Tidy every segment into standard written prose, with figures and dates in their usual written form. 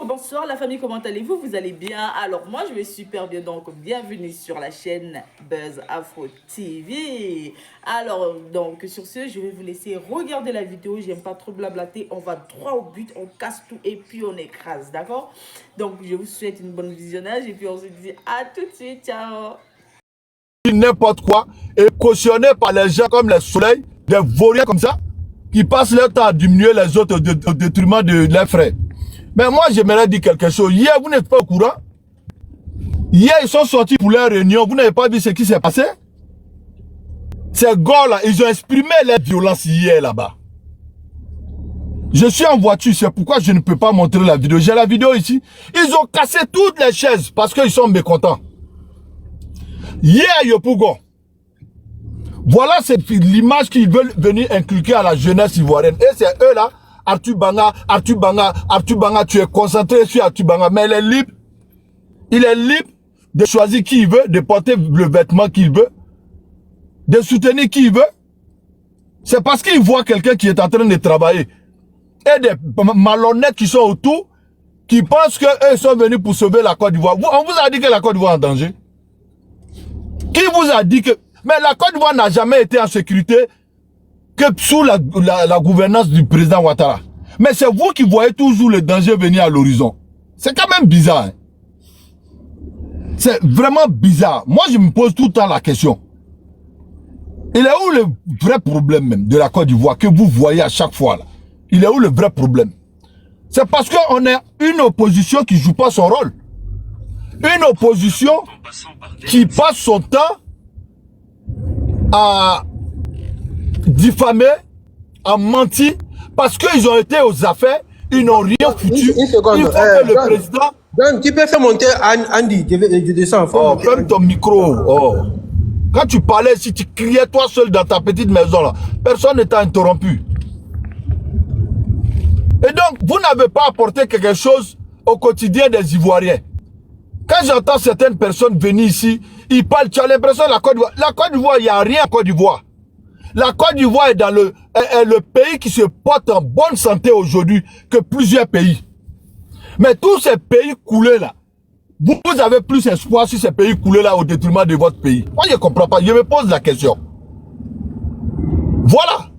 Bonsoir la famille, comment allez-vous? Vous allez bien? Alors moi je vais super bien, donc bienvenue sur la chaîne Buzz Afro TV. Alors donc sur ce, je vais vous laisser regarder la vidéo, j'aime pas trop blablater, on va droit au but, on casse tout et puis on écrase, d'accord? Donc je vous souhaite une bonne visionnage et puis on se dit à tout de suite, ciao! N'importe quoi et cautionné par les gens comme les soleils, des vauriens comme ça, qui passent leur temps à diminuer les autres au détriment de leurs frères. Mais moi, j'aimerais dire quelque chose. Hier, vous n'êtes pas au courant. Hier, ils sont sortis pour leur réunion. Vous n'avez pas vu ce qui s'est passé? Ces gars-là, ils ont exprimé leur violence hier là-bas. Je suis en voiture, c'est pourquoi je ne peux pas montrer la vidéo. J'ai la vidéo ici. Ils ont cassé toutes les chaises parce qu'ils sont mécontents. Hier, Yopougon. Voilà l'image qu'ils veulent venir inculquer à la jeunesse ivoirienne. Et c'est eux là. Arthur Banga, tu es concentré sur Arthur Banga, mais il est libre. Il est libre de choisir qui il veut, de porter le vêtement qu'il veut, de soutenir qui il veut. C'est parce qu'il voit quelqu'un qui est en train de travailler. Et des malhonnêtes qui sont autour, qui pensent qu'eux sont venus pour sauver la Côte d'Ivoire. On vous a dit que la Côte d'Ivoire est en danger. Qui vous a dit que... Mais la Côte d'Ivoire n'a jamais été en sécurité que sous la gouvernance du président Ouattara. Mais c'est vous qui voyez toujours le danger venir à l'horizon. C'est quand même bizarre. Hein? C'est vraiment bizarre. Moi, je me pose tout le temps la question. Il est où le vrai problème même de la Côte d'Ivoire que vous voyez à chaque fois là? Il est où le vrai problème? C'est parce qu'on est une opposition qui ne joue pas son rôle. Une opposition qui passe son temps à diffamer, à mentir, parce qu'ils ont été aux affaires, ils n'ont rien foutu. Il faut que le président... Dan, tu peux faire monter Andy, je descends. Oh, ferme ton micro. Oh. Quand tu parlais, si tu criais toi seul dans ta petite maison, là, personne ne t'a interrompu. Et donc, vous n'avez pas apporté quelque chose au quotidien des Ivoiriens. Quand j'entends certaines personnes venir ici, ils parlent, tu as l'impression de la Côte d'Ivoire. La Côte d'Ivoire, il n'y a rien en Côte d'Ivoire. La Côte d'Ivoire est dans le pays qui se porte en bonne santé aujourd'hui que plusieurs pays. Mais tous ces pays coulés là, vous avez plus espoir sur ces pays coulés là au détriment de votre pays. Moi, je ne comprends pas. Je me pose la question. Voilà.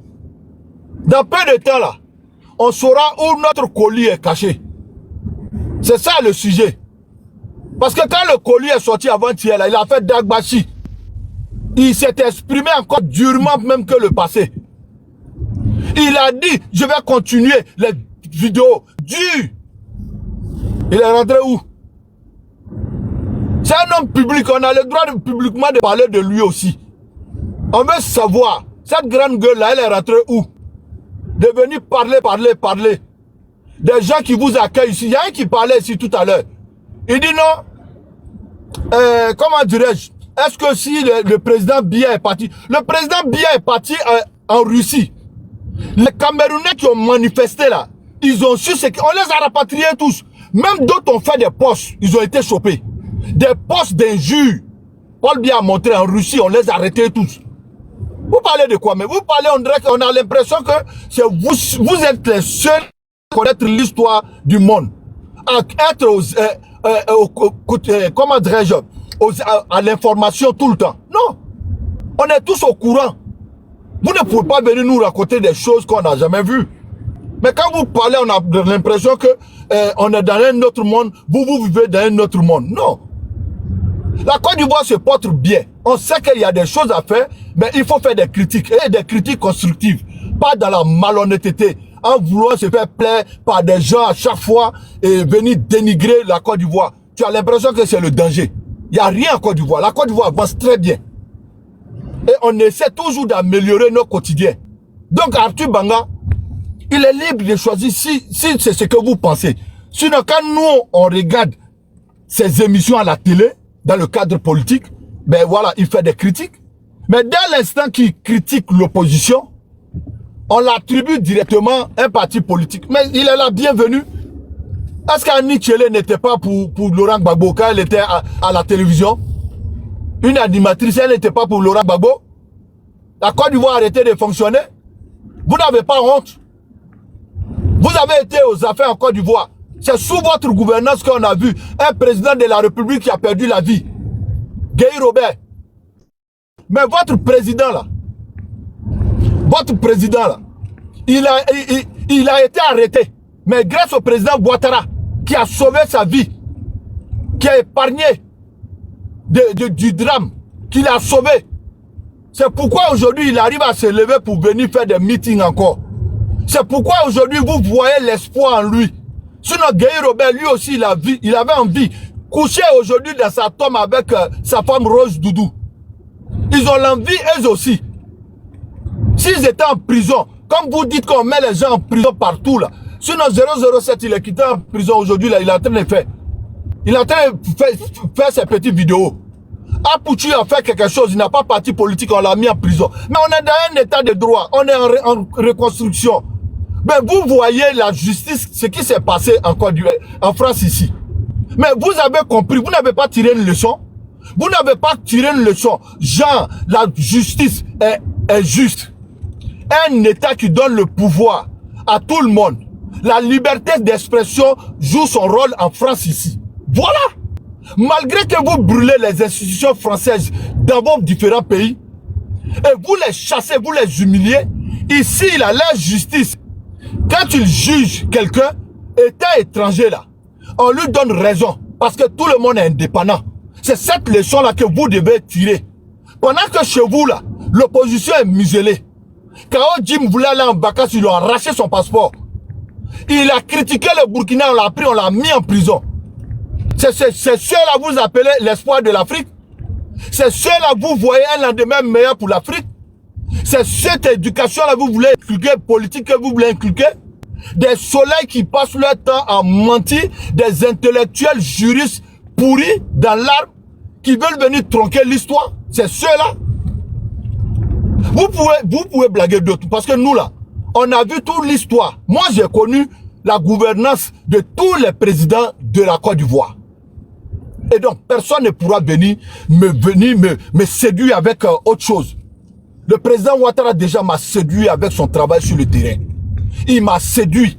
Dans peu de temps là, on saura où notre colis est caché. C'est ça le sujet. Parce que quand le colis est sorti avant-hier, il a fait Dagbashi. Il s'est exprimé encore durement même que le passé. Il a dit, je vais continuer les vidéos dures. Il est rentré où? C'est un homme public, on a le droit publiquement de parler de lui aussi. On veut savoir, cette grande gueule-là, elle est rentrée où? De venir parler. Des gens qui vous accueillent ici. Il y a un qui parlait ici tout à l'heure. Il dit non, comment dirais-je? Est-ce que si le président Biya est parti? Le président Biya est parti en Russie. Les Camerounais qui ont manifesté là, ils ont su ce qu'on les a rapatriés tous. Même d'autres ont fait des postes, ils ont été chopés. Des postes d'injures. Paul Biya a montré en Russie, on les a arrêtés tous. Vous parlez de quoi? Mais vous parlez, on a l'impression que c'est vous êtes les seuls à connaître l'histoire du monde. À être comment dirais-je, à l'information tout le temps. Non. On est tous au courant. Vous ne pouvez pas venir nous raconter des choses qu'on n'a jamais vues. Mais quand vous parlez, on a l'impression que on est dans un autre monde, vous vivez dans un autre monde. Non. La Côte d'Ivoire se porte bien. On sait qu'il y a des choses à faire, mais il faut faire des critiques. Et des critiques constructives. Pas dans la malhonnêteté. En vouloir se faire plaire par des gens à chaque fois et venir dénigrer la Côte d'Ivoire. Tu as l'impression que c'est le danger. Il n'y a rien en Côte d'Ivoire. La Côte d'Ivoire avance très bien. Et on essaie toujours d'améliorer nos quotidiens. Donc Arthur Banga, il est libre de choisir si c'est ce que vous pensez. Sinon, quand nous, on regarde ces émissions à la télé, dans le cadre politique, ben voilà, il fait des critiques. Mais dès l'instant qu'il critique l'opposition, on l'attribue directement à un parti politique. Mais il est là, bienvenu. Est-ce qu'Annie Tchelé n'était pas pour Laurent Gbagbo quand elle était à la télévision? Une animatrice, elle n'était pas pour Laurent Gbagbo? La Côte d'Ivoire a arrêté de fonctionner? Vous n'avez pas honte? Vous avez été aux affaires en Côte d'Ivoire. C'est sous votre gouvernance qu'on a vu un président de la République qui a perdu la vie. Guy Robert. Mais votre président là, il a été arrêté. Mais grâce au président Ouattara, qui a sauvé sa vie, qui a épargné du drame, qui l'a sauvé. C'est pourquoi aujourd'hui il arrive à se lever pour venir faire des meetings encore. C'est pourquoi aujourd'hui vous voyez l'espoir en lui. Sinon Guy Robert, lui aussi il avait envie. Coucher aujourd'hui dans sa tombe avec sa femme Rose Doudou. Ils ont l'envie eux aussi. S'ils étaient en prison, comme vous dites qu'on met les gens en prison partout là. Sinon 007 il est quitté en prison aujourd'hui là, il est en train de faire. Il est en train de faire ses petites vidéos. Apoutu a fait quelque chose, il n'a pas parti politique, on l'a mis en prison. Mais on est dans un état de droit, on est en reconstruction. Mais vous voyez la justice, ce qui s'est passé en France ici. Mais vous avez compris, vous n'avez pas tiré une leçon. Vous n'avez pas tiré une leçon. Genre, la justice est juste. Un état qui donne le pouvoir à tout le monde. La liberté d'expression joue son rôle en France ici. Voilà. Malgré que vous brûlez les institutions françaises dans vos différents pays, et vous les chassez, vous les humiliez, ici, là, la justice, quand il juge quelqu'un, état étranger, là, on lui donne raison, parce que tout le monde est indépendant. C'est cette leçon-là que vous devez tirer. Pendant que chez vous, là, l'opposition est muselée. Quand Jim voulait aller en vacances, ils lui ont arraché son passeport. Il a critiqué le Burkina, on l'a pris, on l'a mis en prison. C'est ceux-là vous appelez l'espoir de l'Afrique. C'est ceux-là vous voyez un lendemain meilleur pour l'Afrique. C'est cette éducation-là vous voulez inculquer, politique que vous voulez inculquer. Des soleils qui passent leur temps à mentir, des intellectuels juristes pourris dans l'arbre qui veulent venir tronquer l'histoire. C'est ceux-là. Vous pouvez blaguer d'autres parce que nous là, on a vu toute l'histoire. Moi j'ai connu la gouvernance de tous les présidents de la Côte d'Ivoire. Et donc, personne ne pourra venir me séduire avec autre chose. Le président Ouattara déjà m'a séduit avec son travail sur le terrain. Il m'a séduit.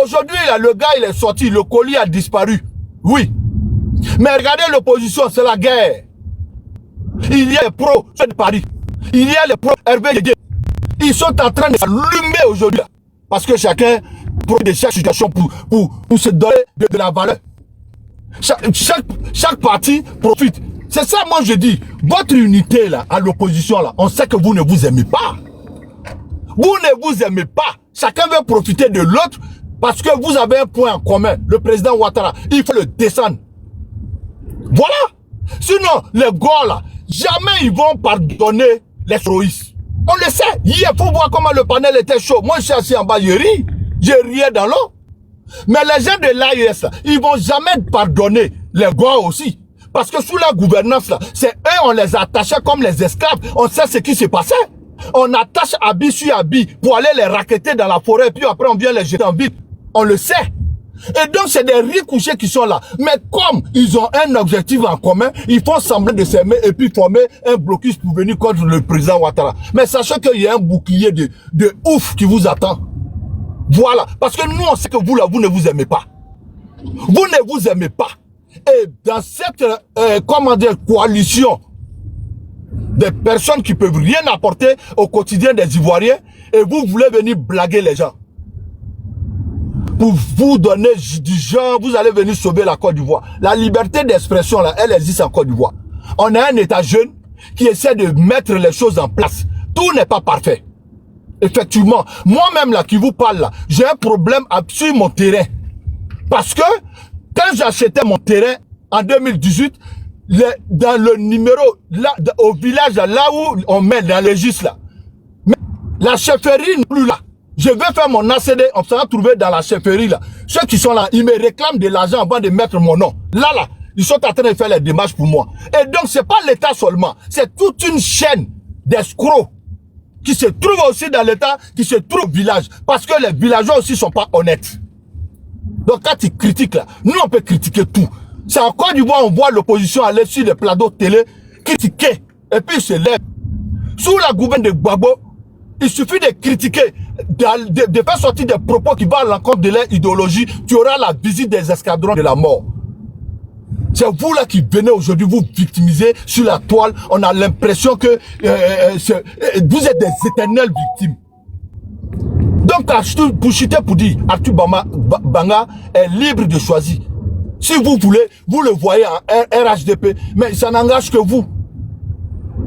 Aujourd'hui, le gars, il est sorti, le colis a disparu. Oui. Mais regardez l'opposition, c'est la guerre. Il y a les pros de Paris. Il y a les pros Hervé Guégué. Ils sont en train de s'allumer aujourd'hui. Parce que chacun profite de chaque situation pour se donner de la valeur. Chaque parti profite. C'est ça, moi je dis, votre unité là, à l'opposition là, on sait que vous ne vous aimez pas. Vous ne vous aimez pas. Chacun veut profiter de l'autre parce que vous avez un point en commun. Le président Ouattara, il faut le descendre. Voilà. Sinon, les gars là, jamais ils vont pardonner les terroristes. On le sait. Hier, il faut voir comment le panel était chaud. Moi, je suis assis en bas, je ris. Je riais dans l'eau. Mais les gens de l'AES, ils vont jamais pardonner les gars aussi. Parce que sous la gouvernance, là, c'est eux, on les attachait comme les esclaves. On sait ce qui s'est passé. On attache habit sur habit pour aller les raqueter dans la forêt. Puis après, on vient les jeter en ville. On le sait. Et donc, c'est des riz couchés qui sont là. Mais comme ils ont un objectif en commun, ils font semblant de s'aimer et puis former un blocus pour venir contre le président Ouattara. Mais sachez qu'il y a un bouclier de ouf qui vous attend. Voilà. Parce que nous, on sait que vous, là, vous ne vous aimez pas. Vous ne vous aimez pas. Et dans cette, comment dire, coalition des personnes qui peuvent rien apporter au quotidien des Ivoiriens, et vous voulez venir blaguer les gens. Pour vous donner du genre, vous allez venir sauver la Côte d'Ivoire. La liberté d'expression, là, elle existe en Côte d'Ivoire. On a un État jeune qui essaie de mettre les choses en place. Tout n'est pas parfait. Effectivement, moi-même là qui vous parle là, j'ai un problème sur mon terrain. Parce que quand j'achetais mon terrain en 2018, dans le numéro, là, au village là où on met dans le registre là, mais la chefferie n'est plus là. Je vais faire mon ACD, on sera trouvé dans la chefferie là. Ceux qui sont là, ils me réclament de l'argent avant de mettre mon nom. Là, ils sont en train de faire les démarches pour moi. Et donc, c'est pas l'État seulement, c'est toute une chaîne d'escrocs qui se trouve aussi dans l'État, qui se trouve au village. Parce que les villageois aussi sont pas honnêtes. Donc quand ils critiquent là, nous on peut critiquer tout. C'est en Côte d'Ivoire, on voit l'opposition aller sur les plateaux télé, critiquer, et puis ils se lèvent. Sous la gouverne de Gbagbo, Il suffit de critiquer, de faire sortir des propos qui vont à l'encontre de leur idéologie. Tu auras la visite des escadrons de la mort. C'est vous là qui venez aujourd'hui vous victimiser sur la toile. On a l'impression que vous êtes des éternelles victimes. Donc, pour chuter, pour dire, Arthur Banga est libre de choisir. Si vous voulez, vous le voyez en RHDP, mais ça n'engage que vous.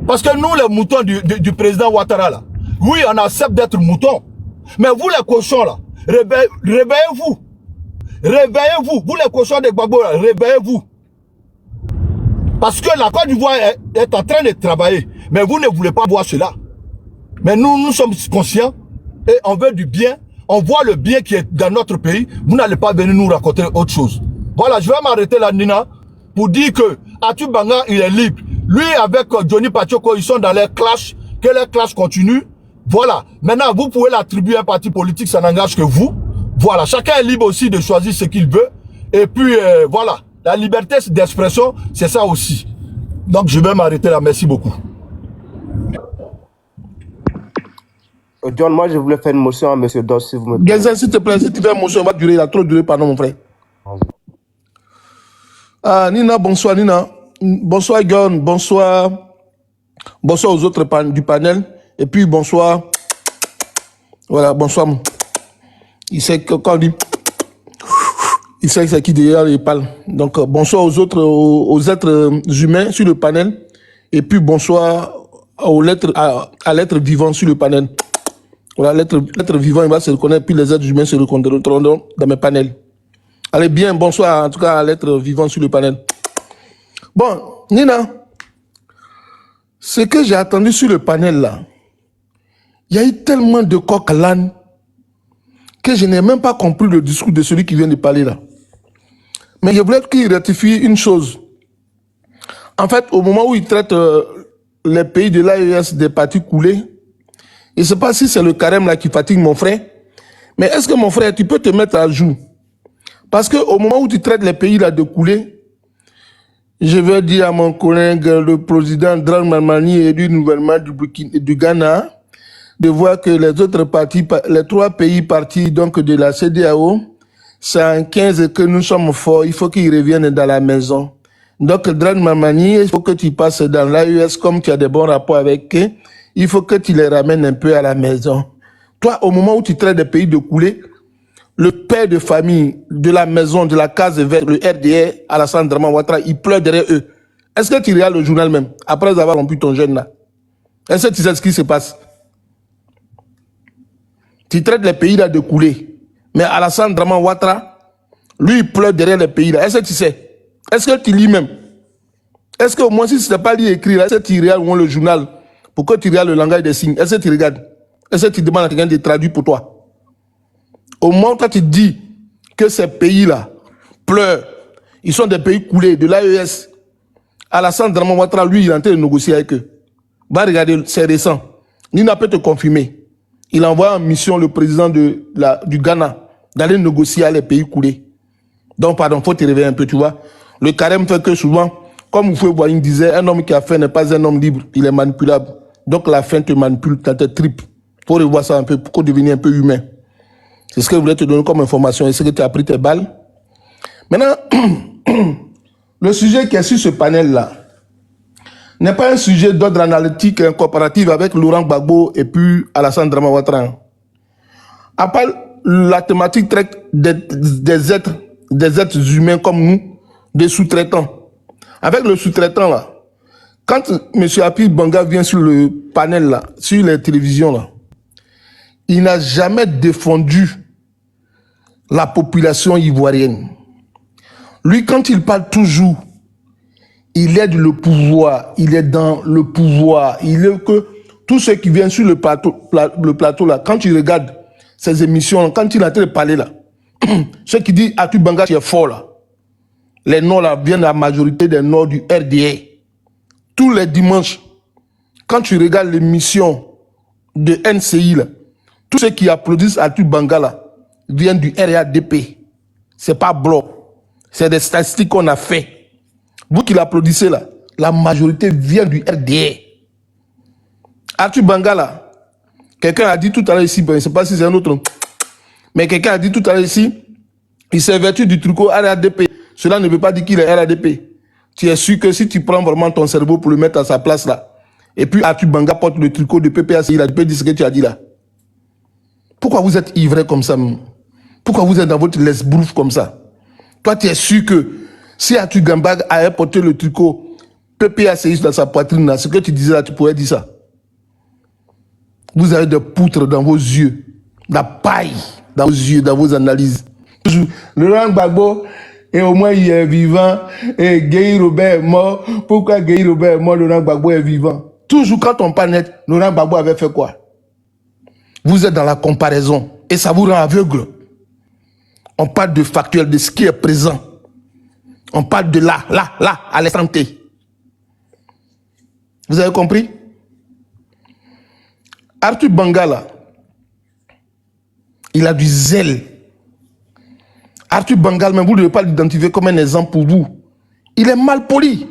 Parce que nous, les moutons du président Ouattara, là, oui, on accepte d'être moutons. Mais vous, les cochons, là, réveillez-vous. Réveillez-vous. Vous, les cochons de Gbagbo, là, réveillez-vous. Parce que la Côte d'Ivoire est en train de travailler. Mais vous ne voulez pas voir cela. Mais nous sommes conscients et on veut du bien. On voit le bien qui est dans notre pays. Vous n'allez pas venir nous raconter autre chose. Voilà, je vais m'arrêter là, Nina, pour dire que Arthur Banga, il est libre. Lui, avec Johnny Pachoko, ils sont dans les clashs. Que les clashs continuent. Voilà. Maintenant, vous pouvez l'attribuer à un parti politique, ça n'engage que vous. Voilà. Chacun est libre aussi de choisir ce qu'il veut. Et puis, voilà. La liberté d'expression, c'est ça aussi. Donc, je vais m'arrêter là. Merci beaucoup. John, moi, je voulais faire une motion à M. Doss, si vous me permettez. Gaza, s'il te plaît, si tu fais une motion, on va durer. Il a trop duré, pardon, mon frère. Ah, Nina, bonsoir, Nina. Bonsoir, John. Bonsoir. Bonsoir aux autres du panel. Et puis, bonsoir. Voilà, bonsoir. Il sait que quand on dit... Il sait que c'est qui derrière il parle. Donc, bonsoir aux autres, aux êtres humains sur le panel. Et puis, bonsoir aux lettres, à l'être vivant sur le panel. Voilà, l'être vivant, il va se reconnaître, puis les êtres humains se reconnaîtront dans mes panels. Allez, bien, bonsoir, en tout cas, à l'être vivant sur le panel. Bon, Nina, ce que j'ai attendu sur le panel, là, il y a eu tellement de coq à l'âne que je n'ai même pas compris le discours de celui qui vient de parler, là. Mais je voulais qu'il rectifie une chose. En fait, au moment où il traite les pays de l'AES des partis coulés, je ne sais pas si c'est le carême là qui fatigue mon frère, mais est-ce que mon frère, tu peux te mettre à jour? Parce qu'au moment où tu traites les pays là de coulés, je vais dire à mon collègue, le président Dramani élu nouvellement du Ghana, de voir que les autres partis, les 3 pays partis donc de la CEDEAO, c'est en 15 que nous sommes forts, il faut qu'ils reviennent dans la maison. Donc, Dramani, il faut que tu passes dans l'AES comme tu as des bons rapports avec eux, il faut que tu les ramènes un peu à la maison. Toi, au moment où tu traites des pays de coulés, le père de famille de la maison, de la case verte, le RDR, Alassane Dramane Ouattara, il pleure derrière eux. Est-ce que tu regardes le journal même, après avoir rompu ton jeune là? Est-ce que tu sais ce qui se passe? Tu traites les pays là de coulés. Mais Alassane Dramane Ouattara, lui, il pleure derrière les pays là. Est-ce que tu sais? Est-ce que tu lis même? Est-ce que au moins si ce n'est pas lu écrit là, est-ce que tu regardes le journal pour que tu regardes le langage des signes? Est-ce que tu regardes? Est-ce que tu demandes à quelqu'un de traduire pour toi? Au moment où toi tu dis que ces pays-là pleurent, ils sont des pays coulés, de l'AES, Alassane Dramane Ouattara, lui, il est en train de négocier avec eux. Va regarder, c'est récent. Nina peut te confirmer. Il envoie en mission le président du Ghana d'aller négocier avec les pays coulés. Donc, pardon, il faut te réveiller un peu, tu vois. Le carême fait que souvent, comme Oufoué Boigny disait, un homme qui a faim n'est pas un homme libre, il est manipulable. Donc, la faim te manipule dans tes tripes. Il faut revoir ça un peu pour devenir un peu humain. C'est ce que je voulais te donner comme information. Est-ce que tu as pris tes balles? Maintenant, le sujet qui est sur ce panel-là n'est pas un sujet d'ordre analytique et comparatif avec Laurent Gbagbo et puis Alassane Dramane Ouattara. À part la thématique traite des êtres humains comme nous, des sous-traitants. Avec le sous-traitant là, quand M. Arthur Banga vient sur le panel là, sur les télévisions là, il n'a jamais défendu la population ivoirienne. Lui, quand il parle toujours, il aide le pouvoir, il est dans le pouvoir, il est que tous ceux qui viennent sur le plateau là, quand tu regardes ces émissions, quand il est en train de parler là, ceux qui disent Arthur Banga qui est fort là, les noms là viennent la majorité des noms du RDA. Tous les dimanches, quand tu regardes l'émission de NCI là, tous ceux qui applaudissent Arthur Banga là, viennent du RADP. C'est pas bloc. C'est des statistiques qu'on a fait. Vous qui l'applaudissez là, la majorité vient du RDA. Arthur Banga là, Quelqu'un a dit tout à l'heure ici, je ne sais pas si c'est un autre, mais quelqu'un a dit tout à l'heure ici, il s'est vertu du truc RADP. Cela ne veut pas dire qu'il est RADP. Tu es sûr que si tu prends vraiment ton cerveau pour le mettre à sa place là, et puis Arthur Banga porte le tricot de PPACI, là, tu peux dire ce que tu as dit là. Pourquoi vous êtes ivré comme ça? Pourquoi vous êtes dans votre laisse-bouffe comme ça? Toi, tu es sûr que si Arthur Banga avait porté le tricot PPACI dans sa poitrine là, ce que tu disais là, tu pourrais dire ça. Vous avez des poutres dans vos yeux, la paille dans vos yeux, dans vos analyses. Laurent Gbagbo, et au moins il est vivant, et Guy Robert est mort. Pourquoi Guy Robert est mort, Laurent Gbagbo est vivant? Toujours quand on parle net, Laurent Gbagbo avait fait quoi? Vous êtes dans la comparaison, et ça vous rend aveugle. On parle de factuel, de ce qui est présent. On parle de là, à l'instant T. Vous avez compris? Arthur Banga, là, il a du zèle. Arthur Banga, même vous ne devez pas l'identifier comme un exemple pour vous. Il est mal poli.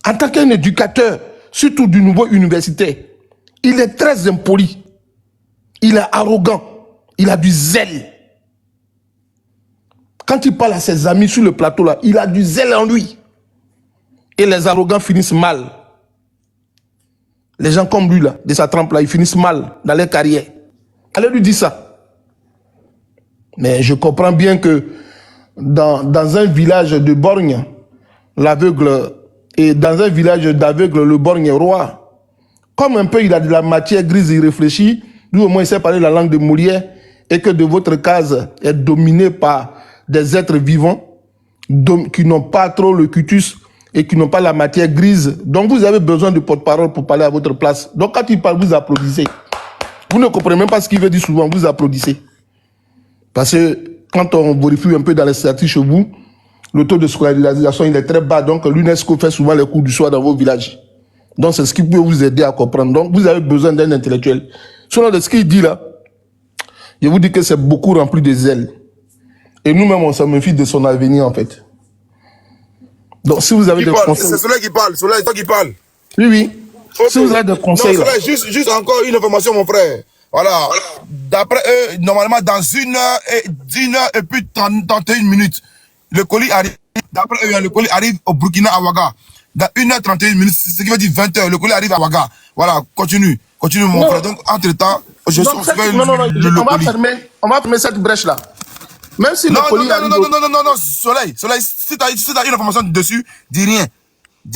En tant qu'un éducateur, surtout du nouveau universitaire, il est très impoli. Il est arrogant. Il a du zèle. Quand il parle à ses amis sur le plateau, là, il a du zèle en lui. Et les arrogants finissent mal. Les gens comme lui, là, de sa trempe, là, ils finissent mal dans leur carrière. Allez lui dire ça. Mais je comprends bien que dans un village de borgne, l'aveugle, et dans un village d'aveugle, le borgne est roi. Comme un peu il a de la matière grise, il réfléchit, lui au moins il sait parler la langue de Molière, et que de votre case est dominée par des êtres vivants qui n'ont pas trop le cutus et qui n'ont pas la matière grise. Donc vous avez besoin de porte-parole pour parler à votre place. Donc quand il parle, vous applaudissez. Vous ne comprenez même pas ce qu'il veut dire souvent, vous applaudissez. Parce que quand on vérifie un peu dans les statistiques chez vous, le taux de scolarisation il est très bas. Donc l'UNESCO fait souvent les cours du soir dans vos villages. Donc c'est ce qui peut vous aider à comprendre. Donc vous avez besoin d'un intellectuel. Selon ce qu'il dit là, je vous dis que c'est beaucoup rempli de zèle. Et nous-mêmes on se méfie de son avenir en fait. Donc si vous avez des conseils... C'est Soleil qui parle, Soleil, toi qui parle. Oui, oui. Okay. Si vous avez des conseils... Non, Soleil, juste encore une information mon frère. Voilà. D'après eux, normalement, dans 1 heure et puis 31 minutes, le colis arrive. D'après eux, le colis arrive au Burkina à Ouaga. Dans 1h31 minutes, ce qui veut dire 20 heures, le colis arrive à Ouaga. Voilà, continue mon frère. Donc, entre-temps, je surveille le colis. On va fermer cette brèche-là. Même si le colis arrive... Non, Soleil, si tu as une information dessus, dis rien.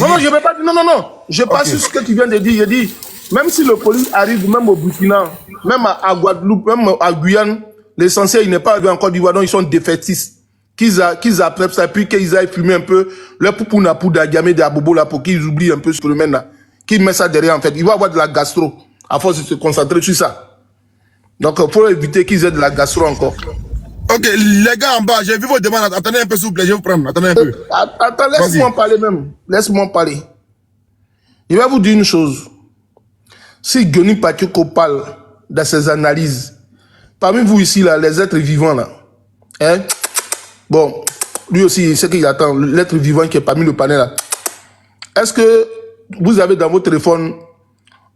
Non, je ne vais pas dire... Non. Je passe sur ce que tu viens de dire. Je dis, même si le colis arrive même au Burkina, même à Guadeloupe, même à Guyane, l'essentiel, il n'est pas arrivé en Côte d'Ivoire, donc ils sont défaitistes. Qu'ils apprennent ça, puis qu'ils aillent fumer un peu leur poupouna pour d'Agamé, d'Abobo, là, pour qu'ils oublient un peu ce phénomène là. Qu'ils mettent ça derrière, en fait. Il va avoir de la gastro, à force de se concentrer sur ça. Donc, il faut éviter qu'ils aient de la gastro encore. Ok, les gars en bas, j'ai vu vos demandes. Attendez un peu, s'il vous plaît, je vais vous prendre. Attendez un peu. Attends, laisse-moi parler même. Laisse-moi parler. Je vais vous dire une chose. Si Guéni Pachoko parle dans ses analyses, parmi vous ici, là, les êtres vivants, là, hein, bon, lui aussi, c'est qu'il attend, l'être vivant qui est parmi le panel, là. Est-ce que vous avez dans votre téléphone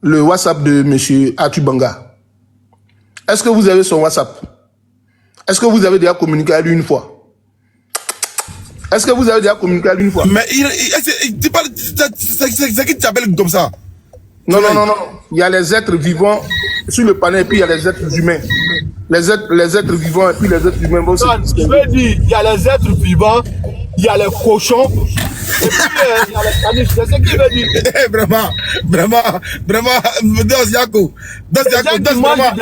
le WhatsApp de M. Arthur Banga? Est-ce que vous avez son WhatsApp? Est-ce que vous avez déjà communiqué avec lui une fois? Est-ce que vous avez déjà communiqué avec lui une fois? Mais tu parles, c'est qui t'appelle comme ça? Non. Il y a les êtres vivants sur le panel et puis il y a les êtres humains. Les êtres vivants et puis les êtres humains. Bon, je veux dire, il y a les êtres vivants, il y a les cochons, et puis il y a les caniches. C'est ce qu'il veut dire. Vraiment, Dos Yako, vraiment.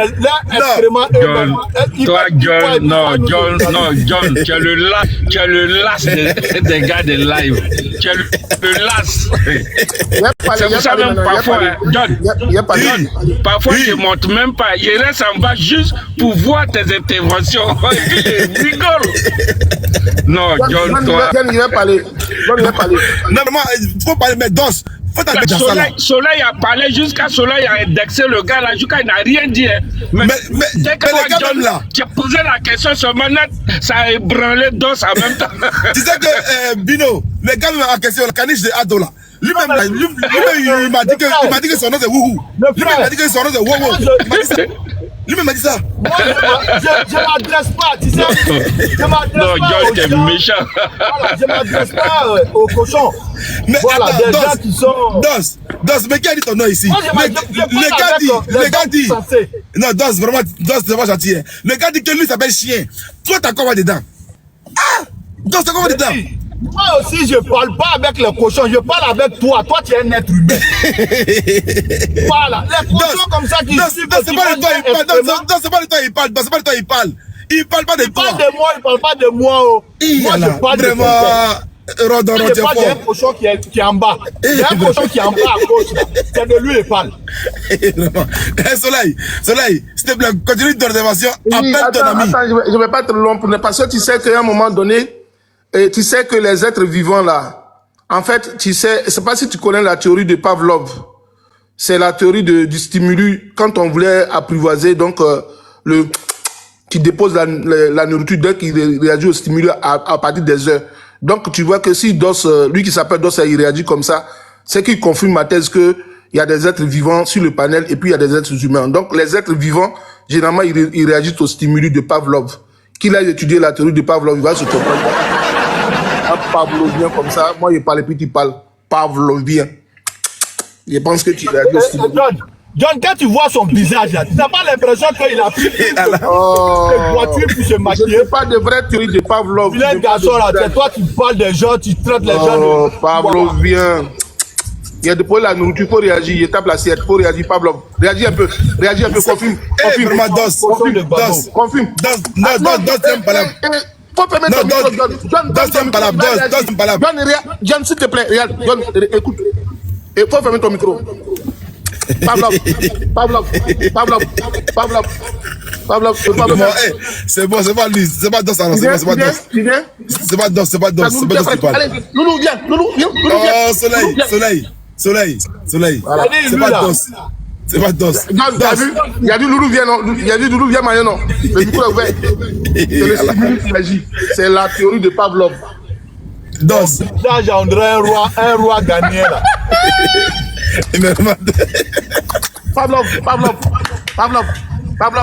John, tu es le las des gars de live. Tu es le las. C'est pour ça même parfois, John, parfois je ne monte même pas. Je reste en bas juste pour voir tes interventions. Je rigole. Non, John, toi. Il va parler. Non, il faut parler, mais Dos. Soleil a parlé jusqu'à Soleil a indexé le gars là, jusqu'à il n'a rien dit. Mais dès que les gars John, là, tu as posé la question seulement net, ça a ébranlé Dos en même temps. Tu sais que Bino, les gars même en question, la caniche de Ado là, Lui-même, il m'a dit que son nom c'est Wouhou. Lui-même, il m'a dit que son nom c'est Wouhou. Il m'a dit ça. Lui-même m'a dit ça. Moi, je m'adresse pas, tu sais. Je m'adresse pas. Non, John, t'es méchant. Voilà, je m'adresse pas aux cochons. Mais voilà, attends, des gens qui sont. Dos, mais qui a dit ton nom ici? Moi, Le gars dit. Non, Dos, vraiment, Dos, c'est pas gentil. Hein. Le gars dit que lui s'appelle chien. Toi, t'as quoi dedans? Ah! Dos, t'as quoi dedans? Moi aussi, je parle pas avec les cochons, je parle avec toi. Toi, tu es un être humain. Voilà, les cochons comme ça qui suivent. C'est pas de toi, il parle. Non, c'est pas de toi, il parle. C'est pas de toi, il parle. Il parle pas de toi. Il parle de moi, il parle pas de moi. Oh. Moi, je parle vraiment. Je parle d'un cochon qui est en bas. Il y a un cochon qui est en bas à gauche. C'est de lui, il parle. Soleil, s'il te plaît, continue ton intervention. Appelle ton ami. Attends, je ne vais pas te rompre, parce que tu sais qu'à un moment donné, tu sais que les êtres vivants là, en fait, tu sais, je sais pas si tu connais la théorie de Pavlov. C'est la théorie du stimulus quand on voulait apprivoiser, donc qui dépose la nourriture dès qu'il réagit au stimulus à partir des heures. Donc tu vois que si Dos, lui qui s'appelle Dos, il réagit comme ça, c'est qu'il confirme ma thèse que il y a des êtres vivants sur le panel et puis il y a des êtres humains. Donc les êtres vivants, généralement, ils réagissent au stimulus de Pavlov. Qu'il a étudié la théorie de Pavlov, il va se comprendre. Un pavlovien comme ça, moi je parle et puis tu parles pavlovien. Je pense que tu réagis au stimulus. John, quand tu vois son visage là, tu n'as pas l'impression qu'il a pris une voiture pour se maquiller. Je ne sais pas de vraie théorie de Pavlov. Il y a un garçon là, c'est toi qui parles des gens, tu traites les gens. Oh, pavlovien. Il y a des problèmes, la nourriture, il faut réagir. Il tape l'assiette, il faut réagir, Pavlov. Réagis un peu, confirme. Vraiment, Dos. Confirme. Dos, t'aimes pas là. Faut permettre John, s'il te plaît, regarde, John, écoute. Il faut fermer ton micro. Pavlov. C'est bon, c'est pas lui, c'est pas Dos, c'est pas Dos. C'est pas Dos qui parle. Allez, Loulou, viens. Oh, Soleil. C'est pas Dos. C'est pas Dos. Il y a du Loulou, viens, non? Il y a du Loulou, viens, maintenant, non? Le micro est ouvert. C'est le stimulus qui agit. C'est la théorie de Pavlov. Dos. Ça, j'aimerais un roi gagné là. Pavlov,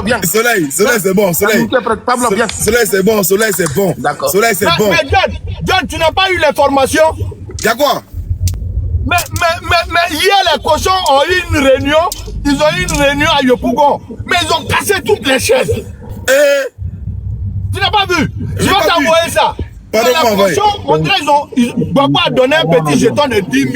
viens. Soleil, c'est bon, Soleil. Pavlov, viens. Soleil, c'est bon. D'accord. Soleil, c'est bon. Mais John, tu n'as pas eu l'information? Y'a quoi? Mais hier, les cochons ont eu une réunion. Ils ont eu une réunion à Yopougon. Mais ils ont cassé toutes les chaises. Tu n'as pas vu? Je vais t'envoyer ça. Pardon, les cochons, Gbagbo a donné un petit jeton de 10 000.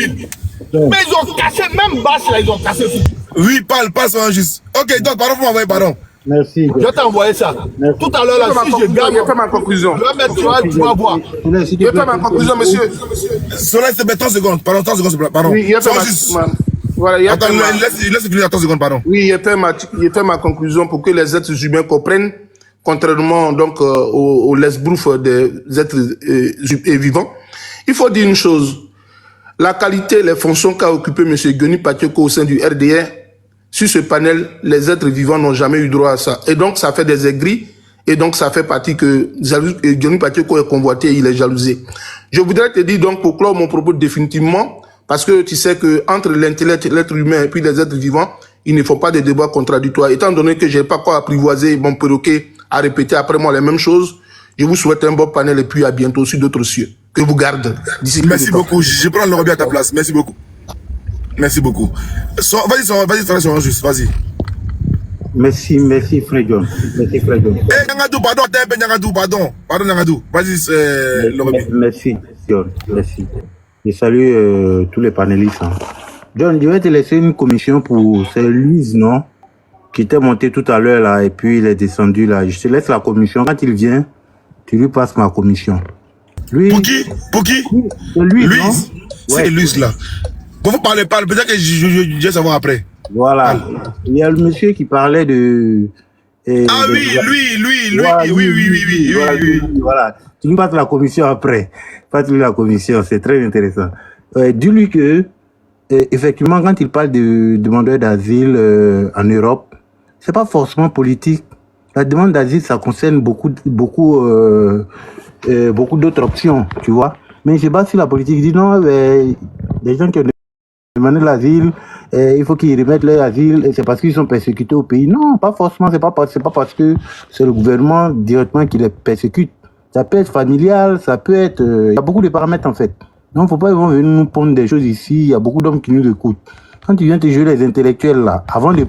Mais ils ont cassé, même basse là, ils ont cassé tout. Oui, parle sois juste. Ok, donc, pardon, vous m'envoyez, pardon. Merci. Je t'ai envoyé ça. Merci. Tout à l'heure, là, si je gagne, je fais ma conclusion. Je vais mettre toi, tu vas voir. Je fais ma conclusion, monsieur. Soleil, c'est 30 secondes. Pardon, 30 secondes, pardon. Oui, il a Attends, laisse finir 30 secondes, pardon. Oui, il fait ma conclusion pour que les êtres humains comprennent, contrairement donc aux lesbroufs des êtres vivants. Il faut dire une chose. La qualité, les fonctions qu'a occupé M. Guéni Patioko au sein du RDR, sur ce panel, les êtres vivants n'ont jamais eu droit à ça. Et donc, ça fait des aigris. Et donc, ça fait partie que Guéni Patioko est convoité et il est jalousé. Je voudrais te dire donc, pour clore mon propos définitivement, parce que tu sais que entre l'intellect, l'être humain et puis les êtres vivants, il ne faut pas de débats contradictoires. Étant donné que j'ai pas quoi apprivoiser mon perroquet à répéter après moi les mêmes choses, je vous souhaite un bon panel et puis à bientôt sur d'autres cieux. Que vous garde d'ici. Merci beaucoup. Je prends le Robert à ta place. Merci beaucoup. Vas-y, frère, juste. Vas-y. Merci, frère John. Nyangadou, pardon. Pardon, Nyangadou. Vas-y, le Robert. Merci, John. Merci. Je salue tous les panélistes. Hein. John, je vais te laisser une commission pour... C'est Louise, non? Qui était monté tout à l'heure, là, et puis il est descendu, là. Je te laisse la commission. Quand il vient, tu lui passes ma commission. Lui, pour qui? C'est lui, Louise. C'est Louise, là. Vous parlez pas, peut-être que je vais savoir après. Voilà. Il y a le monsieur qui parlait de... lui. Voilà. Tu lui passes la commission après. Passe-lui la commission, c'est très intéressant. Dis-lui que, effectivement, quand il parle de demandeurs d'asile en Europe, c'est pas forcément politique. La demande d'asile, ça concerne beaucoup d'autres options, tu vois. Mais je base sur la politique. Il dit non, Des gens qui ont demandé l'asile, il faut qu'ils remettent leur asile, et c'est parce qu'ils sont persécutés au pays. Non, pas forcément, c'est pas parce que c'est le gouvernement directement qui les persécute. Ça peut être familial, ça peut être... Il y a beaucoup de paramètres en fait. Donc, il ne faut pas venir nous pondre des choses ici. Il y a beaucoup d'hommes qui nous écoutent. Quand tu viens te jouer les intellectuels là, avant de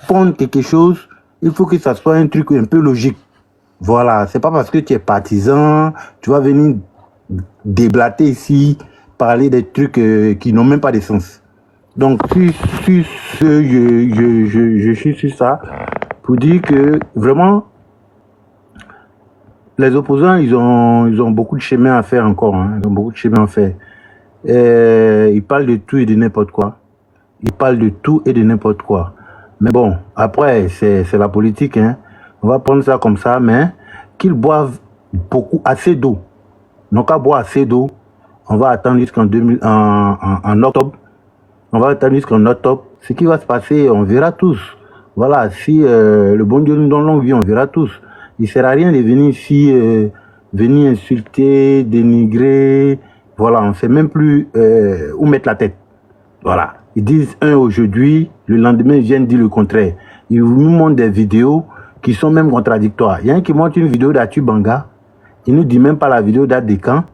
pondre quelque chose, il faut que ça soit un truc un peu logique. Voilà, c'est pas parce que tu es partisan, tu vas venir déblater ici, parler des trucs qui n'ont même pas de sens. Donc, je suis sur ça pour dire que vraiment, les opposants, ils ont beaucoup de chemin à faire encore. Hein. Ils ont beaucoup de chemin à faire. Ils parlent de tout et de n'importe quoi. Ils parlent de tout et de n'importe quoi. Mais bon, après, c'est la politique. Hein. On va prendre ça comme ça, mais qu'ils boivent assez d'eau. Donc, à boire assez d'eau, on va attendre jusqu'en en octobre. On va attendre jusqu'en octobre. Ce qui va se passer, on verra tous. Voilà, si le bon Dieu nous donne longue vie, on verra tous. Il ne sert à rien de venir ici, venir insulter, dénigrer. Voilà, on ne sait même plus où mettre la tête. Voilà. Ils disent un aujourd'hui, le lendemain, ils viennent dire le contraire. Ils nous montrent des vidéos qui sont même contradictoires. Il y a un qui montre une vidéo d'Atu Banga. Il ne nous dit même pas la vidéo date de quand.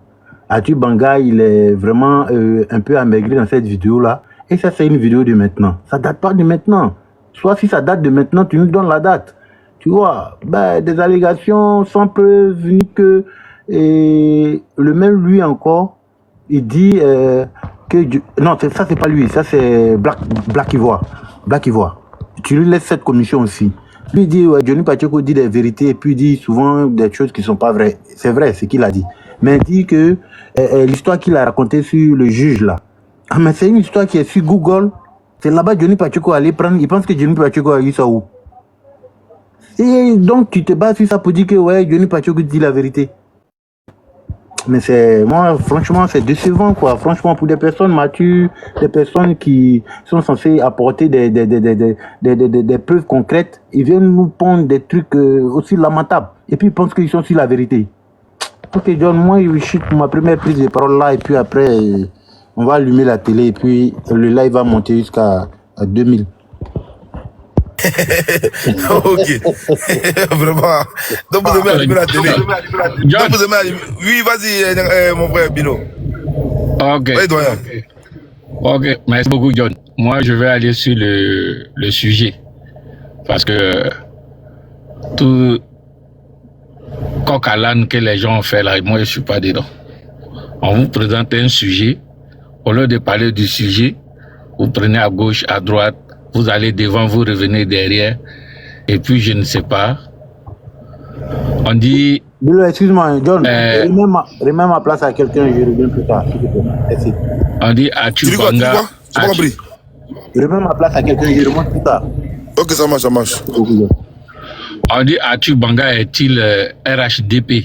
Atu Banga, il est vraiment un peu amaigri dans cette vidéo-là. Et ça, c'est une vidéo de maintenant. Ça date pas de maintenant. Soit si ça date de maintenant, tu nous donnes la date. Tu vois, ben, des allégations sans preuve, ni que... Et le même lui encore, il dit que... Non, ça, c'est pas lui. Ça, c'est Black Ivoire. Black Ivoire. Tu lui laisses cette commission aussi. Lui dit, ouais, Johnny Pacheco dit des vérités et puis dit souvent des choses qui ne sont pas vraies. C'est vrai, c'est ce qu'il a dit. Mais il dit que l'histoire qu'il a racontée sur le juge là, ah mais c'est une histoire qui est sur Google. C'est là-bas Johnny Pacheco allait prendre, il pense que Johnny Pacheco a eu ça où? Et donc tu te bases sur ça pour dire que ouais, Johnny Pacheco dit la vérité. Mais c'est, moi, franchement, c'est décevant, quoi. Franchement, pour des personnes matures, des personnes qui sont censées apporter des preuves concrètes, ils viennent nous pondre des trucs aussi lamentables. Et puis, ils pensent qu'ils sont sur la vérité. Ok, John, moi, je chute pour ma première prise de parole là, et puis après, on va allumer la télé, et puis le live va monter jusqu'à 2000. Ok. Vraiment. Donc vous aimez allumer la télé. Donc vous aimez allumer... Oui, vas-y, mon frère Bino. Ok. Oui, doyen. Ok, merci beaucoup, John. Moi, je vais aller sur le sujet. Parce que tout coq à l'âne que les gens ont fait là, moi, je ne suis pas dedans. On vous présente un sujet. Au lieu de parler du sujet, vous prenez à gauche, à droite, vous allez devant, vous revenez derrière. Et puis, je ne sais pas. On dit... Excuse-moi, John, remets ma place à quelqu'un, je reviens plus tard. Merci. On dit Atu Banga... Tu m'as compris? Remets ma place à quelqu'un, je reviens plus tard. Ok, ça marche, ça marche. On dit Atu Banga est-il RHDP?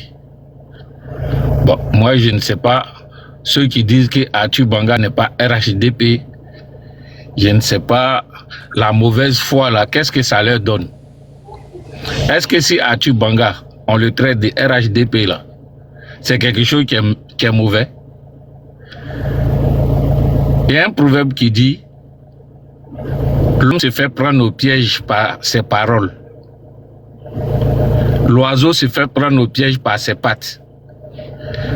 Bon, moi, je ne sais pas. Ceux qui disent que Atu Banga n'est pas RHDP, je ne sais pas la mauvaise foi là, qu'est-ce que ça leur donne? Est-ce que si Atu Banga, on le traite de RHDP là, c'est quelque chose qui est mauvais? Il y a un proverbe qui dit l'homme se fait prendre au piège par ses paroles. L'oiseau se fait prendre au piège par ses pattes.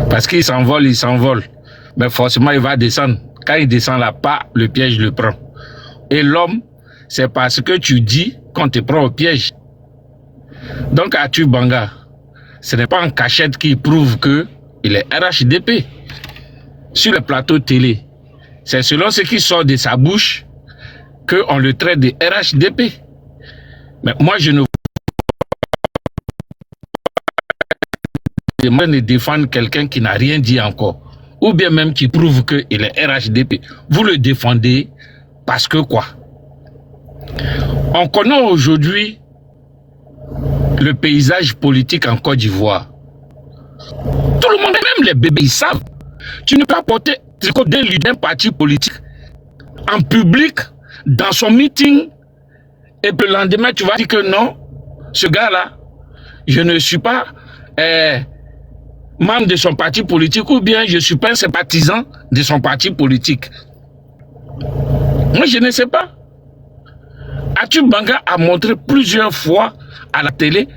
Parce qu'il s'envole, mais forcément il va descendre. Quand il descend là, pas le piège le prend. Et l'homme, c'est parce que tu dis qu'on te prend au piège. Donc Atu Banga, ce n'est pas en cachette qui prouve qu'il est RHDP. Sur le plateau télé, c'est selon ce qui sort de sa bouche qu'on le traite de RHDP. Mais moi, je ne demande de défendre quelqu'un qui n'a rien dit encore, ou bien même qui prouve qu'il est RHDP. Vous le défendez parce que quoi? On connaît aujourd'hui le paysage politique en Côte d'Ivoire. Tout le monde, même les bébés, ils savent. Tu ne peux pas porter d'un leader d'un parti politique en public, dans son meeting, et puis le lendemain, tu vas dire que non, ce gars-là, je ne suis pas membre de son parti politique, ou bien je ne suis pas un sympathisant de son parti politique. Moi, je ne sais pas. Atou Banga a montré plusieurs fois à la télé,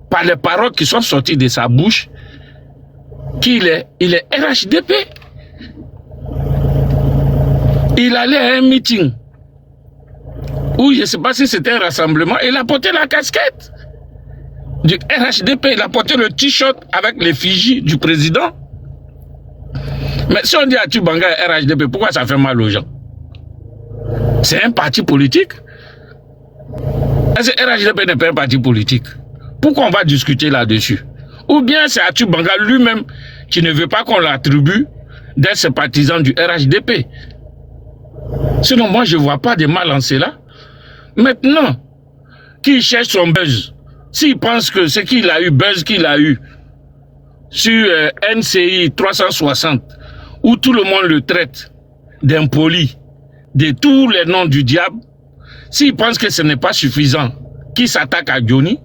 par les paroles qui sont sorties de sa bouche, qu'il est RHDP. Il allait à un meeting où je ne sais pas si c'était un rassemblement, il a porté la casquette du RHDP, il a porté le t-shirt avec l'effigie du président. Mais si on dit Atou Banga RHDP, pourquoi ça fait mal aux gens? C'est un parti politique. Est-ce que RHDP n'est pas un parti politique? Pourquoi on va discuter là-dessus? Ou bien c'est Atou Banga lui-même qui ne veut pas qu'on l'attribue d'être ses partisans du RHDP. Sinon, moi, je ne vois pas de mal en cela. Maintenant, qu'il cherche son buzz, s'il pense que ce qu'il a eu, buzz qu'il a eu sur NCI 360, où tout le monde le traite d'impoli, de tous les noms du diable, s'il pense que ce n'est pas suffisant, qu'il s'attaque à Johnny,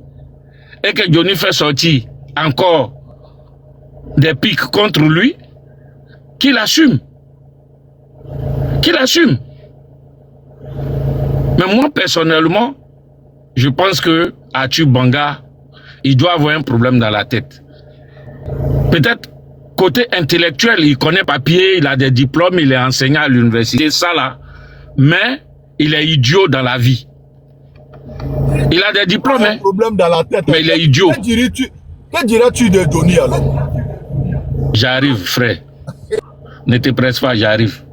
et que Johnny fait sortir encore des pics contre lui, qu'il assume. Qu'il assume. Mais moi, personnellement, je pense que Atou Banga, il doit avoir un problème dans la tête. Peut-être côté intellectuel, il connaît papier, il a des diplômes, il est enseignant à l'université, ça là. Mais il est idiot dans la vie. Il a des diplômes, hein, problème dans la tête, mais il est idiot. Que dirais-tu de Johnny alors? J'arrive, frère. Ne te presse pas, j'arrive.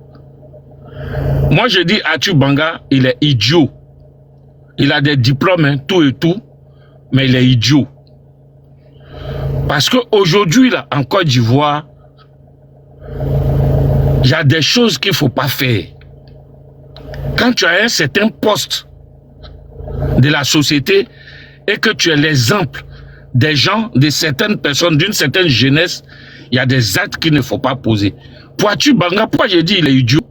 Moi, je dis Atou Banga, il est idiot. Il a des diplômes, hein, tout et tout, mais il est idiot. Parce qu'aujourd'hui, là, en Côte d'Ivoire, il y a des choses qu'il ne faut pas faire. Quand tu as un certain poste de la société et que tu es l'exemple des gens, de certaines personnes, d'une certaine jeunesse, il y a des actes qu'il ne faut pas poser. Pour Atou Banga, pourquoi j'ai dit il est idiot?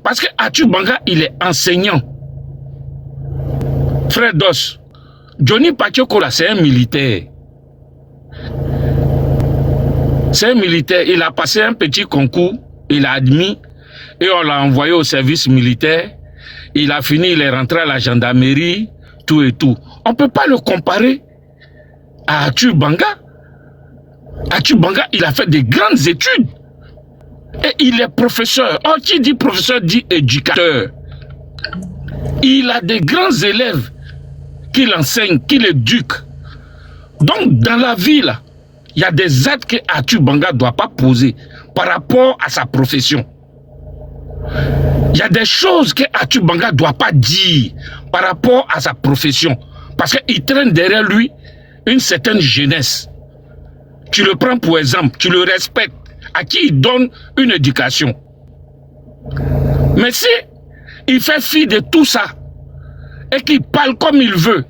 Parce que Atou Banga, il est enseignant. Frère Dos, Johnny Patiokola, c'est un militaire. C'est un militaire. Il a passé un petit concours, il a admis, et on l'a envoyé au service militaire. Il a fini, il est rentré à la gendarmerie, tout et tout. On ne peut pas le comparer à Atou Banga. Atou Banga, il a fait des grandes études. Et il est professeur. Oh, qui dit professeur dit éducateur. Il a des grands élèves qu'il enseigne, qu'il éduque. Donc, dans la vie, là, il y a des actes que Atou Banga ne doit pas poser par rapport à sa profession. Il y a des choses que Atou Banga ne doit pas dire par rapport à sa profession. Parce qu'il traîne derrière lui une certaine jeunesse. Tu le prends pour exemple, tu le respectes, à qui il donne une éducation. Mais si il fait fi de tout ça et qu'il parle comme il veut,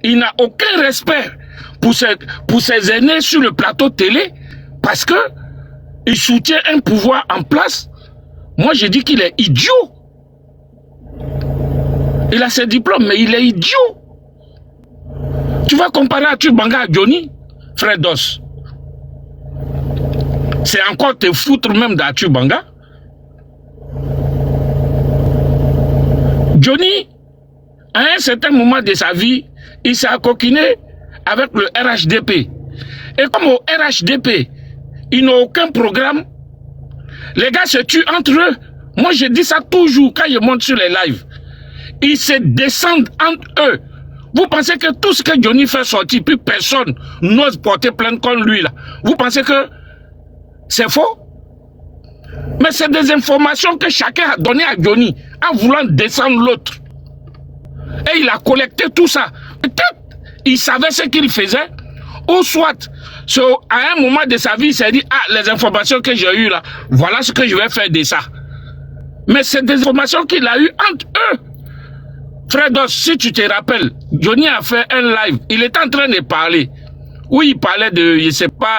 il n'a aucun respect pour ses aînés sur le plateau télé parce que il soutient un pouvoir en place. Moi, je dis qu'il est idiot. Il a ses diplômes, mais il est idiot. Tu vas comparer Atou Banga à Johnny, frère Dos. C'est encore te foutre même d'Atou Banga. Johnny, à un certain moment de sa vie, il s'est accoquiné avec le RHDP. Et comme au RHDP, ils n'ont aucun programme, les gars se tuent entre eux. Moi, je dis ça toujours quand je monte sur les lives. Ils se descendent entre eux. Vous pensez que tout ce que Johnny fait sortir, puis personne n'ose porter plainte contre lui, là. Vous pensez que c'est faux? Mais c'est des informations que chacun a données à Johnny en voulant descendre l'autre. Et il a collecté tout ça. Peut-être il savait ce qu'il faisait, ou soit à un moment de sa vie, il s'est dit, ah, les informations que j'ai eues là, voilà ce que je vais faire de ça. Mais c'est des informations qu'il a eues entre eux. Frère Dos, si tu te rappelles, Johnny a fait un live, il était en train de parler, où il parlait de, je sais pas,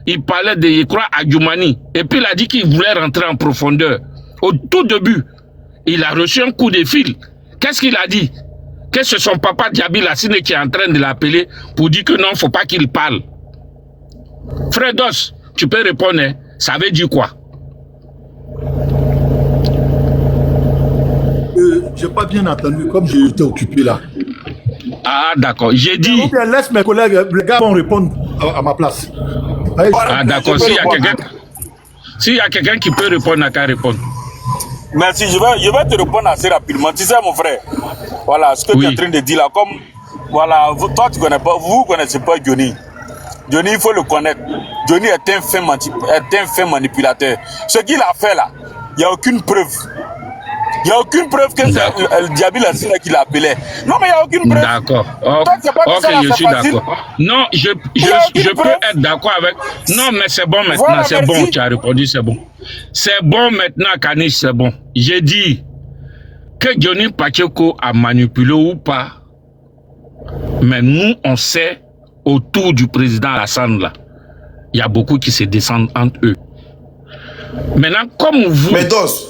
il parlait de, je crois, Adjoumani. Et puis il a dit qu'il voulait rentrer en profondeur. Au tout début, il a reçu un coup de fil. Qu'est-ce qu'il a dit? Que c'est son papa Diaby Lassine qui est en train de l'appeler pour dire que non, il ne faut pas qu'il parle. Frère Dos, tu peux répondre, hein? Ça veut dire quoi? j'ai pas bien entendu, comme j'étais occupé là. Ah, d'accord. J'ai dit... Laisse mes collègues, les gars vont répondre à ma place. Allez, ah, d'accord. S'il y a quelqu'un qui peut répondre, n'a qu'à répondre. Merci, je vais te répondre assez rapidement. Tu sais, mon frère, voilà, ce que tu es en train de dire là, comme, voilà, toi, tu connais pas, vous connaissez pas Johnny. Johnny, il faut le connaître. Johnny est un fin manipulateur. Ce qu'il a fait là, il n'y a aucune preuve. Il n'y a aucune preuve que c'est le Diaby Lassina qui l'appelait. Non, mais il n'y a aucune preuve. D'accord. Ok, je suis d'accord. Non, je peux être d'accord avec... Non, mais c'est bon maintenant, voilà, c'est bon, tu as répondu, c'est bon. C'est bon maintenant, Kanish, c'est bon. J'ai dit que Johnny Pacheco a manipulé ou pas, mais nous, on sait, autour du président Alassane, là, il y a beaucoup qui se descendent entre eux. Maintenant, comme vous... Mais Dos,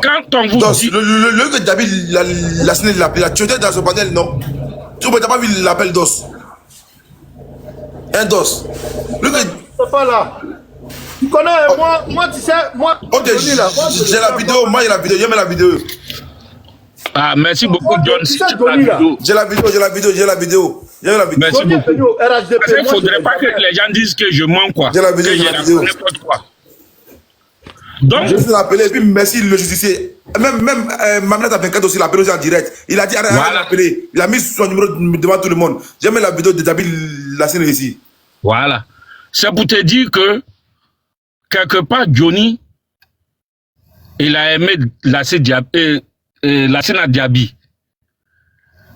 quand on vous dit... Le que David Lassina l'appelle, tu étais dans ce panel, non? Tu n'as pas vu l'appel Dos? Un Dos. C'est pas là. Tu connais, moi, tu sais, moi... Ok, j'ai la vidéo, moi j'ai la vidéo, j'ai la vidéo. Ah, merci beaucoup, John. J'ai la vidéo. Merci beaucoup. Parce qu'il ne faudrait pas que les gens disent que je mens, quoi. J'ai la vidéo, n'importe quoi. Donc, je suis appelé, et puis merci le justicier. Même Mamlet a 24 aussi, l'appelé en direct. Il a dit arrête d'appeler. Il a mis son numéro devant tout le monde. J'ai mis la vidéo de David Lassina ici. Voilà. C'est pour te dire que, quelque part, Johnny, il a aimé Lassina Diaby.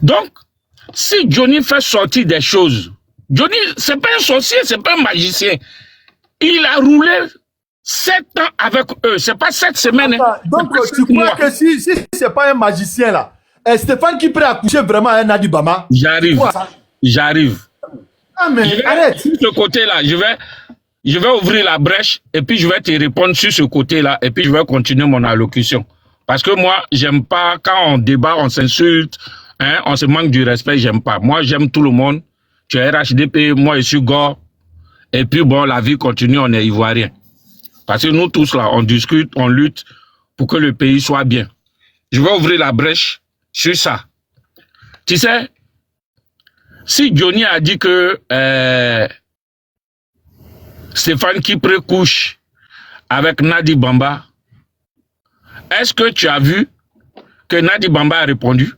Donc, si Johnny fait sortir des choses, Johnny, c'est pas un sorcier, c'est pas un magicien. Il a roulé 7 ans avec eux, c'est pas 7 semaines. Hein. Donc, tu crois que si c'est pas un magicien là, Stéphane qui peut accoucher vraiment un Nadi Bama? J'arrive. Ah, mais arrête. Sur ce côté-là, je vais ouvrir la brèche et puis je vais te répondre sur ce côté-là et puis je vais continuer mon allocution. Parce que moi, j'aime pas quand on débat, on s'insulte, hein, on se manque du respect, j'aime pas. Moi, j'aime tout le monde. Tu es RHDP, moi, je suis Gore. Et puis, bon, la vie continue, on est ivoirien. Parce que nous tous là, on discute, on lutte pour que le pays soit bien. Je vais ouvrir la brèche sur ça. Tu sais, si Johnny a dit que Stéphane Kipré couche avec Nadi Bamba, est-ce que tu as vu que Nadi Bamba a répondu?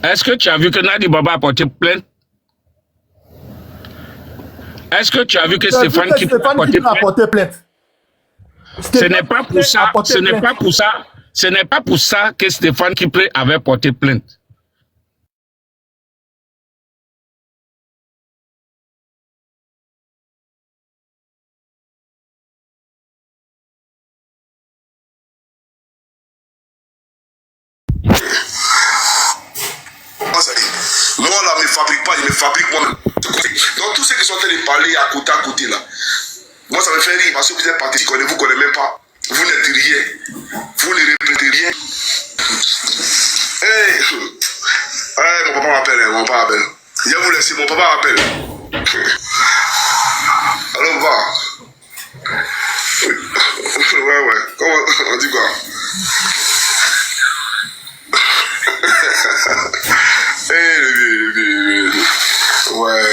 Est-ce que tu as vu que Nadi Bamba a porté plainte? Est-ce que tu as vu que Stéphane Kipré a porté plainte? Ce n'est pas pour ça, ce n'est pas pour ça que Stéphane Kipré avait porté plainte. Moi là, je ne fabrique pas, je me fabrique moi-même. Donc tous ceux qui sont en train de parler à côté là, moi ça me fait rire parce que vous êtes partis, vous ne connaissez même pas. Vous n'êtes rien. Vous ne répétez rien. Mon papa m'appelle, Je vais vous laisser, mon papa m'appelle. Alors va. Ouais. Comment on dit quoi? Ouais.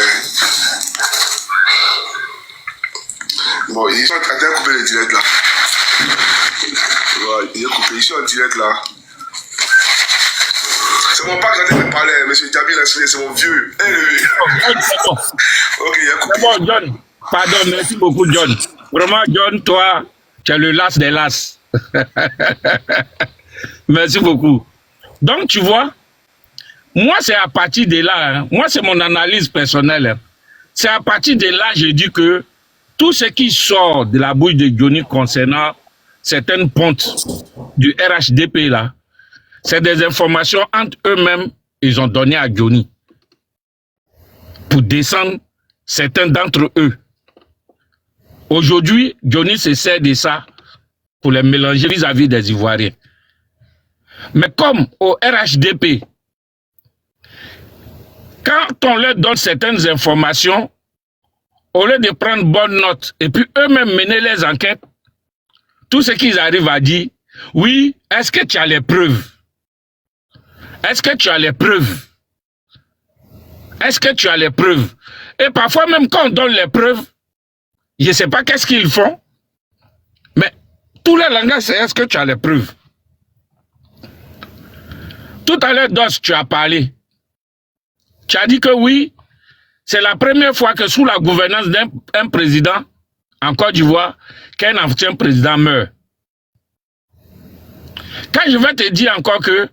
Bon, ils sont en train de couper le direct là. Ouais, ils sont en direct là. C'est mon père qui me parlait, monsieur Diaby Lassina, c'est mon vieux. Ok, il a coupé. C'est bon, John. Pardon, merci beaucoup, John. Vraiment, John, toi, tu es le las des las. Merci beaucoup. Donc, tu vois, moi, c'est à partir de là, hein, moi, c'est mon analyse personnelle. Hein. C'est à partir de là, je dis que tout ce qui sort de la bouche de Johnny concernant certaines pontes du RHDP, là, c'est des informations entre eux-mêmes, ils ont donné à Johnny pour descendre certains d'entre eux. Aujourd'hui, Johnny se sert de ça pour les mélanger vis-à-vis des Ivoiriens. Mais comme au RHDP, quand on leur donne certaines informations, au lieu de prendre bonne note et puis eux-mêmes mener les enquêtes, tout ce qu'ils arrivent à dire, Oui, est-ce que tu as les preuves? Est-ce que tu as les preuves? Est-ce que tu as les preuves? Et parfois, même quand on donne les preuves, je ne sais pas qu'est-ce qu'ils font, mais tout le langage, c'est est-ce que tu as les preuves? Tout à l'heure, Dos, tu as parlé. Tu as dit que oui, c'est la première fois que sous la gouvernance d'un président en Côte d'Ivoire, qu'un ancien président meurt. Quand je vais te dire encore que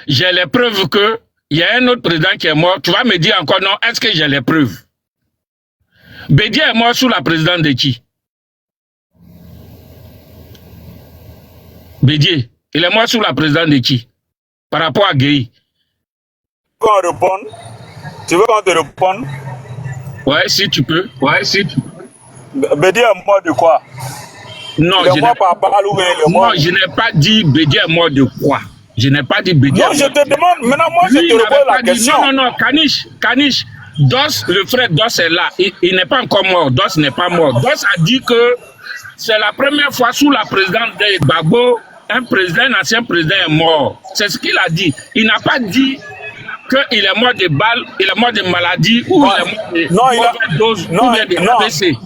j'ai les preuves qu'il y a un autre président qui est mort, tu vas me dire encore non, est-ce que j'ai les preuves? Bédié est mort sous la présidence de qui? Bédié, il est mort sous la présidence de qui? Par rapport à Gueye. Qu'on réponde? Tu veux qu'on te réponde? Ouais, si tu peux. Bédié est mort de quoi? Non, il est mort par balle ou bien il est mort? Non, je n'ai pas dit Bédié est mort de quoi? Je n'ai pas dit Bédié. Non, je te demande, maintenant moi je te repose la question. Non, Kanish, Dos, le frère Dos est là. Il n'est pas encore mort. Dos n'est pas mort. Dos a dit que c'est la première fois sous la présidence de Gbagbo, un ancien président est mort. C'est ce qu'il a dit. Il n'a pas dit qu'il est mort de balles, il est mort de maladie ou il est mort de dose ou bien de AVC.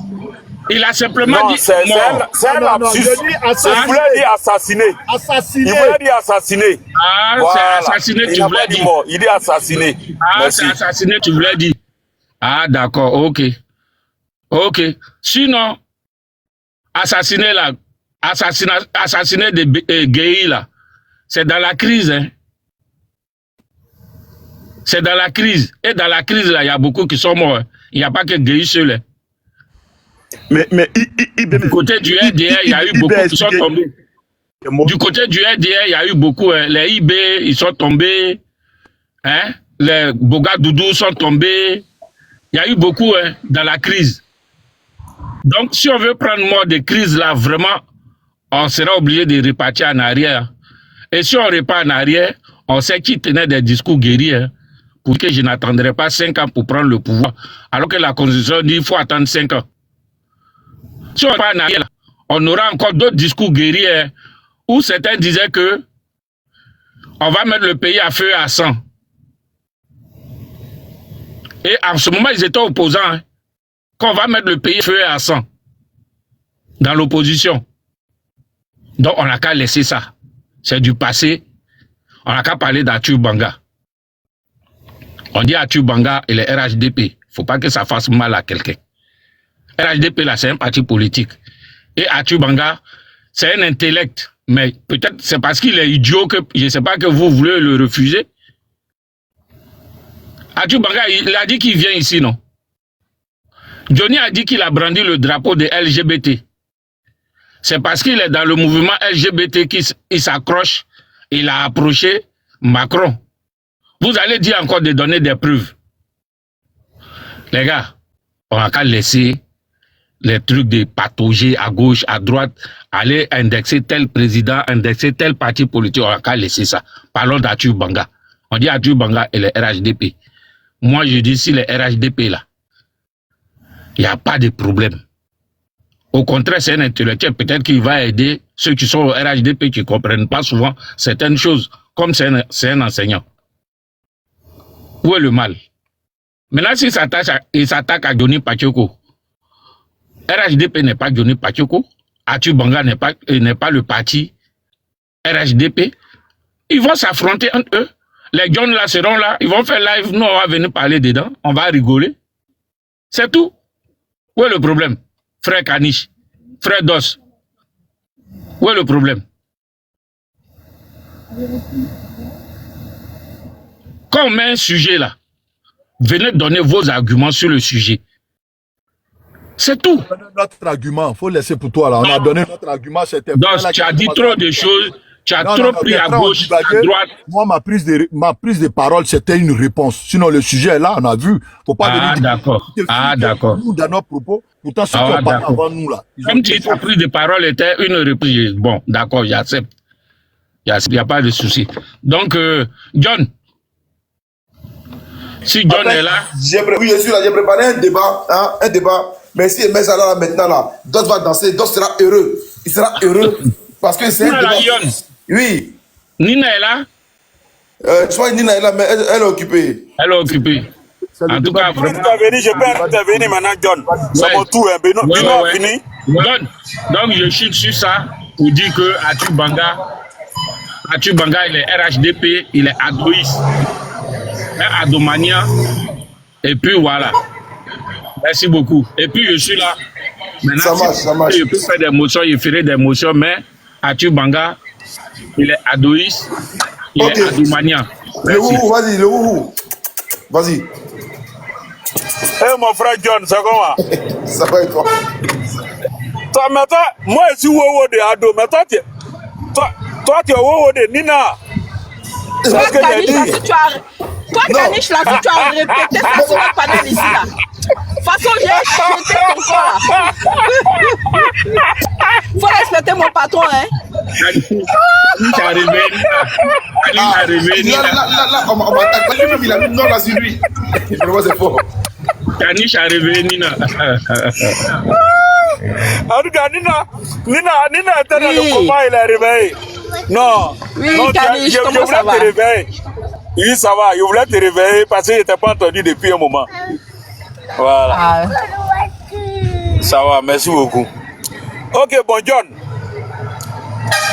Il a simplement dit c'est un lapsus. Il voulait dire assassiné. Il voulait dire assassiné. Ah, voilà. C'est assassiné, tu voulais dire. Il dit assassiné. Ah, c'est assassiné, tu voulais dire. Ah, d'accord, ok. Sinon, assassiné de Gueye là, c'est dans la crise, hein. C'est dans la crise. Et dans la crise là, il y a beaucoup qui sont morts. Il n'y a pas que Gueye seul, hein. Mais du côté du RDR, il y a eu beaucoup qui sont tombés. Du côté du RDR, il y a eu beaucoup. Hein. Les IB, ils sont tombés. Hein? Les Bogadoudou sont tombés. Il y a eu beaucoup hein, dans la crise. Donc, si on veut prendre mort de crise là, vraiment, on sera obligé de repartir en arrière. Et si on repart en arrière, on sait qui tenait des discours guerriers. Hein, pour que je n'attendrai pas 5 ans pour prendre le pouvoir. Alors que la Constitution dit qu'il faut attendre 5 ans. Si on va en arrière, on aura encore d'autres discours guerriers où certains disaient que on va mettre le pays à feu et à sang. Et en ce moment, ils étaient opposants. Hein, qu'on va mettre le pays à feu et à sang. Dans l'opposition. Donc, on n'a qu'à laisser ça. C'est du passé. On n'a qu'à parler d'Ature Banga. On dit Ature Banga et le RHDP. Il ne faut pas que ça fasse mal à quelqu'un. RHDP, là, c'est un parti politique. Et Ature Banga, c'est un intellect. Mais peut-être c'est parce qu'il est idiot que je ne sais pas que vous voulez le refuser. Ature Banga, il a dit qu'il vient ici, non? Johnny a dit qu'il a brandi le drapeau de LGBT. C'est parce qu'il est dans le mouvement LGBT qu'il s'accroche. Il a approché Macron. Vous allez dire encore de donner des preuves. Les gars, on n'a qu'à laisser les trucs de patauger à gauche, à droite, aller indexer tel président, indexer tel parti politique, on n'a qu'à laisser ça. Parlons d'Ature Banga. On dit Ature Banga et les RHDP. Moi, je dis si les RHDP là, il n'y a pas de problème. Au contraire, c'est un intellectuel. Peut-être qu'il va aider ceux qui sont au RHDP qui ne comprennent pas souvent certaines choses, comme c'est un enseignant. Où est le mal? Maintenant, s'il s'attaque à Johnny Pachoko, RHDP n'est pas Johnny Pachoko, Ature Banga n'est pas le parti RHDP. Ils vont s'affronter entre eux. Les John là seront là, ils vont faire live, nous on va venir parler dedans, on va rigoler. C'est tout. Où est le problème? Frère Kanish, frère Dos, où est le problème? Quand on met un sujet là, venez donner vos arguments sur le sujet. C'est tout. Notre argument, il faut laisser pour toi là. On a donné notre argument. Donc, tu as dit trop de choses. Tu as trop pris à gauche, à droite. Moi, ma prise de parole, c'était une réponse. Sinon, le sujet est là, on a vu. Faut pas venir dire. D'accord. D'accord. Nous, dans nos propos, pourtant, ceux qui ont parlé avant nous là. Comme ta prise de parole était une reprise. Bon, d'accord, j'accepte. Il n'y a pas de souci. Donc, John. Si John est là. Oui, je suis là. J'ai préparé un débat. Hein, un débat. Merci, mais alors là, maintenant là, Dos va danser. Dos sera heureux. Il sera heureux. Parce que c'est un débat. Oui. Nina est là? Je crois que Nina est là, mais elle est occupée. Elle est occupée. En tout cas, vraiment. Je peux intervenir maintenant, John. C'est mon tour, hein. Beno a fini. Donc, je chute sur ça pour dire que Atu Banga, il est RHDP, il est adoïste, adomania. Et puis voilà. Merci beaucoup. Et puis je suis là. Maintenant, ça marche. Je peux faire des motions, je ferai des motions, mais Atu Banga, il est adoïste, il est adomania. Le wouhou, vas-y, le wouhou. Vas-y. Mon frère John, c'est comment? Ça va et toi? Mais toi, moi je suis Wowo de Ado, mais toi tu es Wowo de Nina. Toi, Kanish, là, si tu as répété ça sur le panel ici, là. De toute façon, j'ai jeté ton corps, là. Faut respecter mon patron, hein. Kanish arrivé, Nina. Là, on m'attaque. Lui-même, il a mis non là sur lui. Vraiment, c'est fort. Kanish arrivé, Nina. En tout cas, Nina était dans le coma, il est réveillé. Non, oui, non, Kanish, je voulais te réveiller. Oui, ça va, je voulais te réveiller parce que je n'étais pas entendu depuis un moment. Voilà. Ça va, merci beaucoup. Ok, bon, John.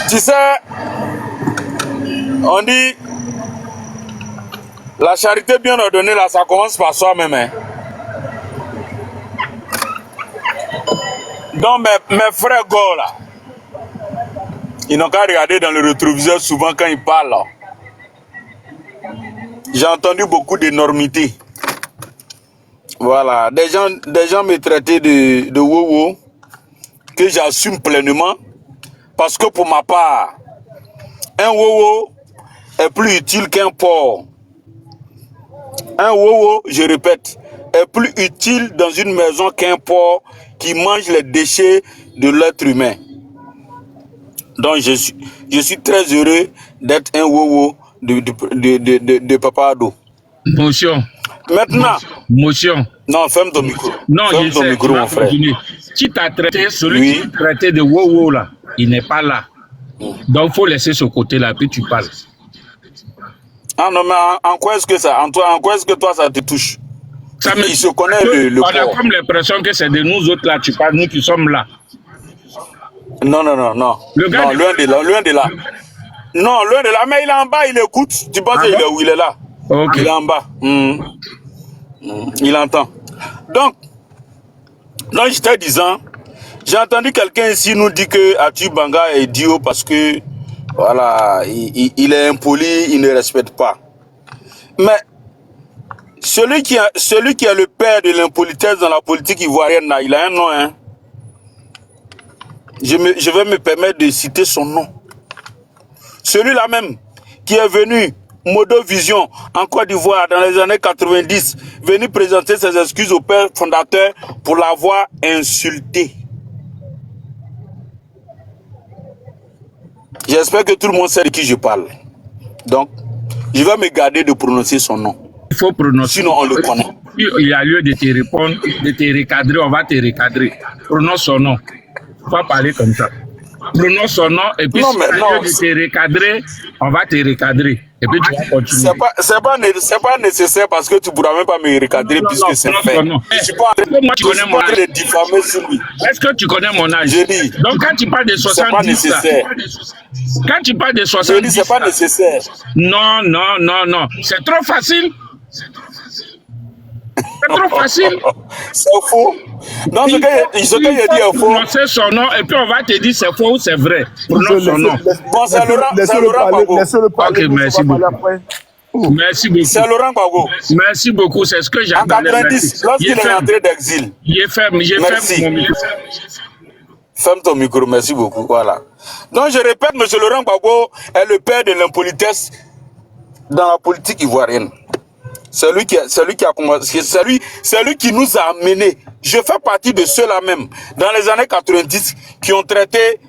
Tu sais, on dit, la charité bien ordonnée, là, ça commence par soi-même. Hein. Donc, mes frères Go, là, ils n'ont qu'à regarder dans le rétroviseur souvent quand ils parlent. Là. J'ai entendu beaucoup d'énormités. Voilà, des gens me traitaient de wowo, que j'assume pleinement, parce que pour ma part, un wowo est plus utile qu'un porc. Un wowo, je répète, est plus utile dans une maison qu'un porc qui mange les déchets de l'être humain. Donc je suis très heureux d'être un wowo de Papa Ado. Motion. Maintenant. Motion. Non, ferme ton micro. Non, ferme ton micro, mon frère. Qui t'a traité, celui qui t'a traité de wowo là, il n'est pas là. Donc il faut laisser ce côté-là, puis tu parles. Ah non, mais en quoi est-ce que ça, en quoi est-ce que toi ça te touche? Il se connaît le on a comme l'impression que c'est de nous autres là, tu parles, nous qui sommes là. Non. Le gars non, loin de là. Non, loin de là, mais il est en bas, il écoute. Tu penses qu'il est où? Il est là. Okay. Il est en bas. Il entend. Donc, j'étais disant, j'ai entendu quelqu'un ici nous dire que Atu Banga est idiot parce que, voilà, il est impoli, il ne respecte pas. Mais, celui qui est le père de l'impolitesse dans la politique ivoirienne, là, il a un nom, hein. Je vais me permettre de citer son nom. Celui-là même, qui est venu, Modo Vision, en Côte d'Ivoire, dans les années 90, venu présenter ses excuses au père fondateur pour l'avoir insulté. J'espère que tout le monde sait de qui je parle. Donc, je vais me garder de prononcer son nom. Il faut prononcer. Sinon, on le connaît. Il y a lieu de te répondre, de te recadrer, on va te recadrer. Prononce son nom. Il ne faut pas parler comme ça. Prononce son nom et puis si il y a lieu de te recadrer, on va te recadrer. Et puis tu vas continuer. C'est pas nécessaire parce que tu ne pourras même pas me recadrer puisque c'est fait. Je suis pas en train de diffamer sur lui. Est-ce que tu connais mon âge? J'ai dit. Donc quand tu parles de 70, c'est pas nécessaire. Quand tu parles de 70, je dis c'est pas nécessaire. Non. C'est trop facile. C'est trop facile. C'est faux. Non, ce que je dis est faux. Prononcer son nom et puis on va te dire c'est faux ou c'est vrai. Prononce son nom. Bon, c'est Laurent Gbagbo. Ok, merci beaucoup. Merci beaucoup. C'est Laurent Gbagbo. Merci beaucoup, c'est ce que j'ai en 90, lorsqu'il est rentré d'exil. J'ai ferme mon micro. Ferme ton micro, merci beaucoup. Voilà. Donc je répète, M. Laurent Gbagbo est le père de l'impolitesse dans la politique ivoirienne. C'est lui qui a commencé, c'est lui qui nous a amenés. Je fais partie de ceux-là même, dans les années 90, qui ont traité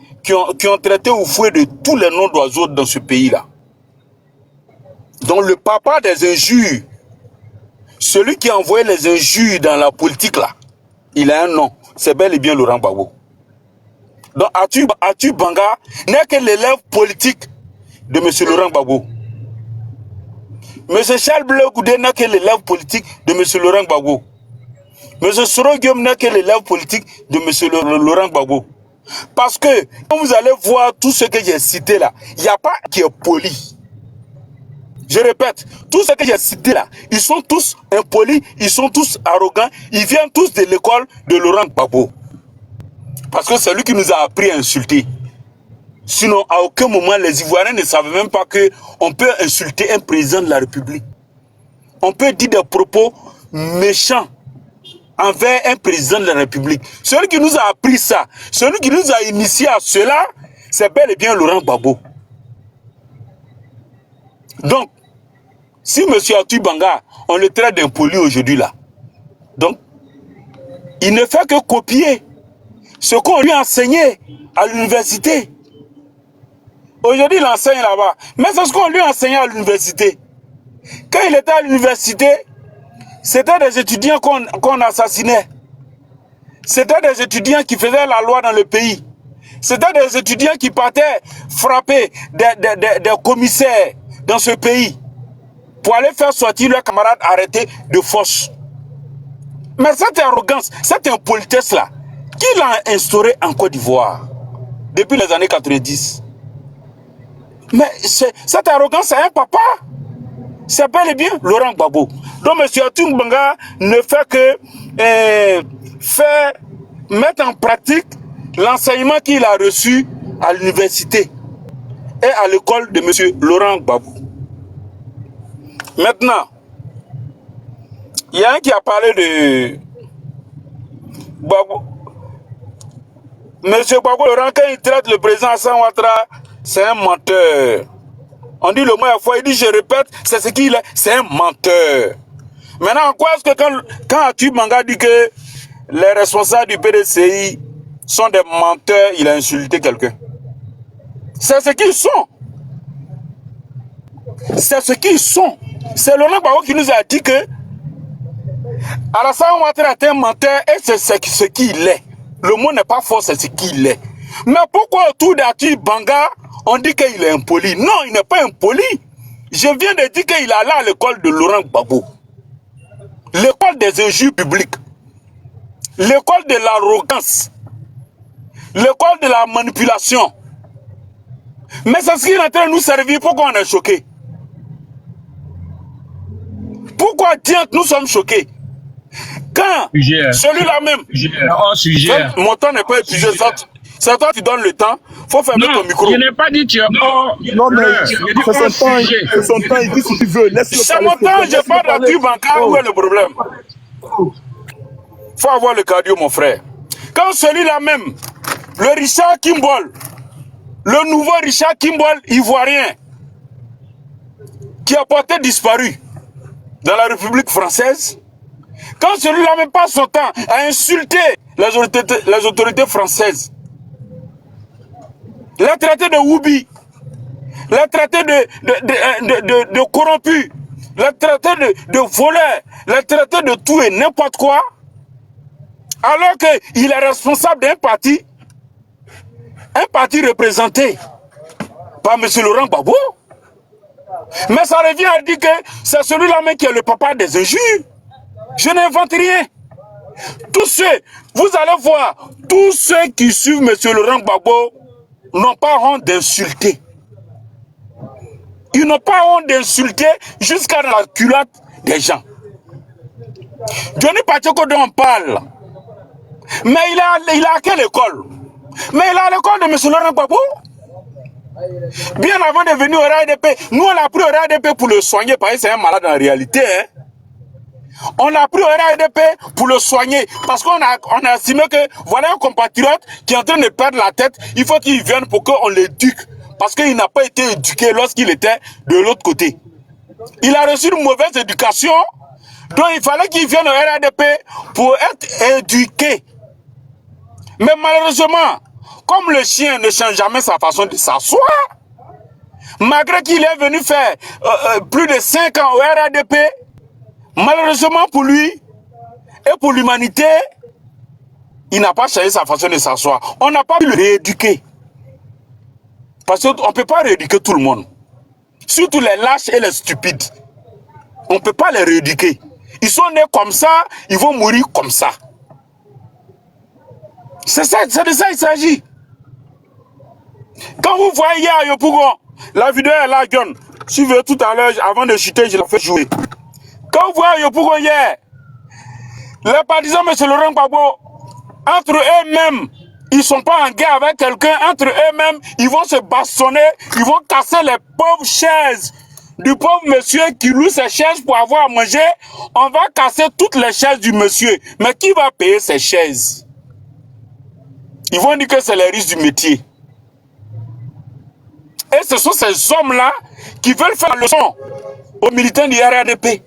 au fouet de tous les noms d'oiseaux dans ce pays-là. Donc le papa des injures, celui qui a envoyé les injures dans la politique là, il a un nom, c'est bel et bien Laurent Gbagbo. Donc Atu Banga n'est que l'élève politique de M. Laurent Gbagbo. M. Charles Bleu Goudé n'est que l'élève politique de M. Laurent Gbagbo. M. Soro Guillaume n'est que l'élève politique de M. Laurent Gbagbo. Parce que, quand vous allez voir tout ce que j'ai cité là, il n'y a pas qui est poli. Je répète, tout ce que j'ai cité là, ils sont tous impolis, ils sont tous arrogants, ils viennent tous de l'école de Laurent Gbagbo. Parce que c'est lui qui nous a appris à insulter. Sinon, à aucun moment, les Ivoiriens ne savaient même pas qu'on peut insulter un président de la République. On peut dire des propos méchants envers un président de la République. Celui qui nous a appris ça, celui qui nous a initié à cela, c'est bel et bien Laurent Gbagbo. Donc, si M. Atu Banga, on le traite d'impoli aujourd'hui là, donc, il ne fait que copier ce qu'on lui a enseigné à l'université. Aujourd'hui, il enseigne là-bas. Mais c'est ce qu'on lui a enseigné à l'université. Quand il était à l'université, c'était des étudiants qu'on assassinait. C'était des étudiants qui faisaient la loi dans le pays. C'était des étudiants qui partaient frapper des commissaires dans ce pays pour aller faire sortir leurs camarades arrêtés de force. Mais cette arrogance, cette impolitesse-là, qui l'a instaurée en Côte d'Ivoire depuis les années 90? Mais cette arrogance, c'est un papa. C'est bel et bien Laurent Gbagbo. Donc M. Atu Banga ne fait que mettre en pratique l'enseignement qu'il a reçu à l'université et à l'école de M. Laurent Gbagbo. Maintenant, il y a un qui a parlé de Gbagbo. M. Gbagbo Laurent, quand il traite le président Hassan Ouattara, c'est un menteur. On dit le mot à fois, il dit je répète, c'est ce qu'il est, c'est un menteur. Maintenant, en quoi est-ce que quand Atu Banga dit que les responsables du PDCI sont des menteurs, il a insulté quelqu'un? C'est ce qu'ils sont. C'est ce qu'ils sont. C'est Laurent Gbagbo qui nous a dit que Alassane Ouattara est un menteur et c'est ce qu'il est. Le mot n'est pas fort, c'est ce qu'il est. Mais pourquoi autour d'Atu Banga, on dit qu'il est impoli? Non, il n'est pas impoli. Je viens de dire qu'il est allé à l'école de Laurent Gbagbo. L'école des injures publiques. L'école de l'arrogance. L'école de la manipulation. Mais c'est ce qui est en train de nous servir. Pourquoi on est choqués? Pourquoi dire que nous sommes choqués? Quand celui-là même... Mon temps n'est pas épuisé. C'est toi qui donnes le temps. Il faut fermer ton micro. Je n'ai pas dit tu es hors. Non, mais c'est son temps, il dit ce qu'il veut. C'est mon temps, je parle d'Atu Banga. Où est le problème? Il faut avoir le cardio, mon frère. Quand celui-là même, le Richard Kimball, le nouveau Richard Kimball ivoirien, qui a porté disparu dans la République française, quand celui-là même passe son temps à insulter les autorités françaises, les traités de Woubi, les traités de corrompus, les traités de voleurs, les traités de tout et n'importe quoi, alors qu'il est responsable d'un parti représenté par M. Laurent Gbagbo. Mais ça revient à dire que c'est celui-là même qui est le papa des injures. Je n'invente rien. Tous ceux, vous allez voir, tous ceux qui suivent M. Laurent Gbagbo n'ont pas honte d'insulter. Ils n'ont pas honte d'insulter jusqu'à la culotte des gens. Johnny Pacheco dont on parle, mais il a à quelle école? Mais il a à l'école de M. Laurent Gbagbo. Bien avant de venir au RADP, nous on l'a pris au RADP pour le soigner, parce que c'est un malade en réalité. Hein? On l'a pris au RADP pour le soigner, parce qu'on a estimé que voilà un compatriote qui est en train de perdre la tête, il faut qu'il vienne pour qu'on l'éduque, parce qu'il n'a pas été éduqué lorsqu'il était de l'autre côté. Il a reçu une mauvaise éducation, donc il fallait qu'il vienne au RADP pour être éduqué. Mais malheureusement, comme le chien ne change jamais sa façon de s'asseoir, malgré qu'il est venu faire plus de 5 ans au, malheureusement pour lui et pour l'humanité, il n'a pas changé sa façon de s'asseoir. On n'a pas pu le rééduquer. Parce qu'on ne peut pas rééduquer tout le monde. Surtout les lâches et les stupides. On ne peut pas les rééduquer. Ils sont nés comme ça, ils vont mourir comme ça. C'est de ça il s'agit. Quand vous voyez à Yopougon, la vidéo est là, John. Si vous voulez tout à l'heure, avant de chuter, je la fais jouer. Quand vous voyez à Yopougon hier, les partisans de M. Laurent Gbagbo, entre eux-mêmes, ils ne sont pas en guerre avec quelqu'un, entre eux-mêmes, ils vont se bastonner, ils vont casser les pauvres chaises du pauvre monsieur qui loue ses chaises pour avoir à manger. On va casser toutes les chaises du monsieur. Mais qui va payer ces chaises? Ils vont dire que c'est les risques du métier. Et ce sont ces hommes-là qui veulent faire la leçon aux militants du RRDP,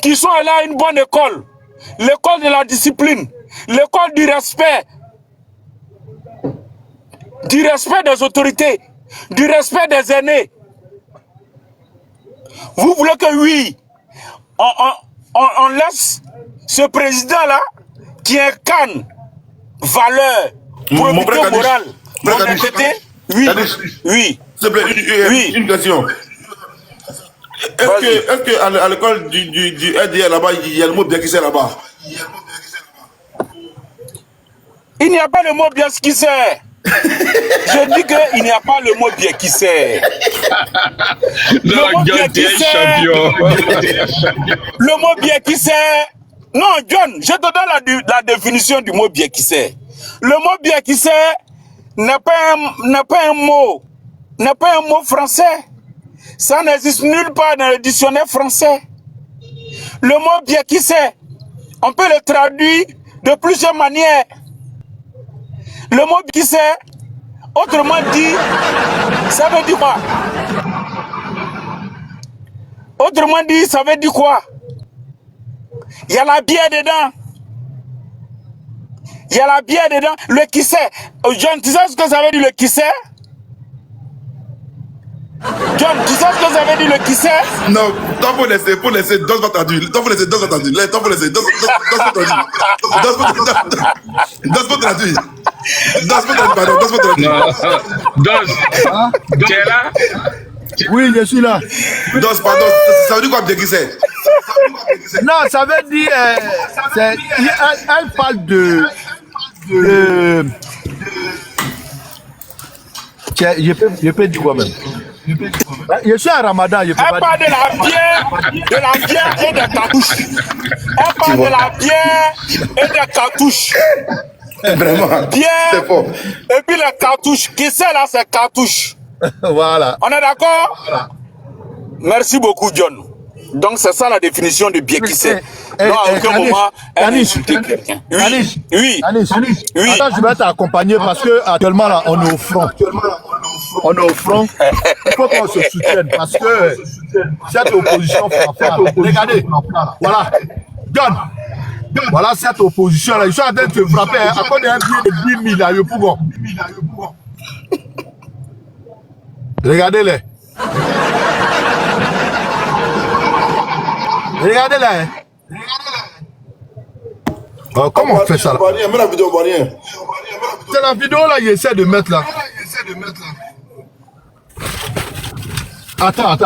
qui sont allés à une bonne école, l'école de la discipline, l'école du respect des autorités, du respect des aînés. Vous voulez que oui, on laisse ce président-là qui incarne valeur, probité morale, honnêteté? Oui, oui. S'il te plaît, oui. Une question. Est-ce qu'à l'école du RDR là-bas, il y a le mot bien qui c'est là-bas? Il n'y a pas le mot bien qui c'est. Je dis qu'il n'y a pas le mot bien qui c'est. Le mot bien qui c'est. Le mot bien qui c'est. Non, John, je te donne la définition du mot bien qui c'est. Le mot bien qui c'est n'est pas un mot français. Ça n'existe nulle part dans le dictionnaire français. Le mot bien qui c'est, on peut le traduire de plusieurs manières. Le mot qui c'est, autrement dit, ça veut dire quoi? Autrement dit, ça veut dire quoi? Il y a la bière dedans. Il y a la bière dedans. Le qui c'est. John, tu sais ce que ça veut dire le qui c'est? John, tu sais ce que ça veut dire le qui c'est? Non, t'en faut laisser, Dos va traduire. T'en faut laisser, Dos va traduire. T'en faut laisser, Dos va traduire. Dos va traduire. Dos va traduire. Dos, tu es là? Oui, je suis là. Dos, pardon, ça veut dire quoi bien qui c'est? Non, ça veut dire... elle parle je peux dire quoi même? Je suis à Ramadan, je peux Elle parle de la bière et des cartouches. Elle parle de la bière et des cartouches. Vraiment, Bière c'est fort. et puis les cartouches. Qui c'est là, c'est cartouches. Voilà. On est d'accord? Voilà. Merci beaucoup, John. Donc c'est ça la définition de bien qui c'est. Non, à aucun moment, elle a insulté quelqu'un. Oui, oui. Oui. Attends, je vais t'accompagner parce que actuellement là, on est au front. On est au front. Il faut qu'on se soutienne parce que cette opposition frappe. Regardez, voilà. John, voilà cette opposition là. Ils sont en train de se frapper à cause d'un billet de 10 000 à Yopougon. Regardez-les. Regardez-les. Comment on fait ça là? Mais la vidéo voit rien. C'est la vidéo là, j'essaie de mettre là. Attends.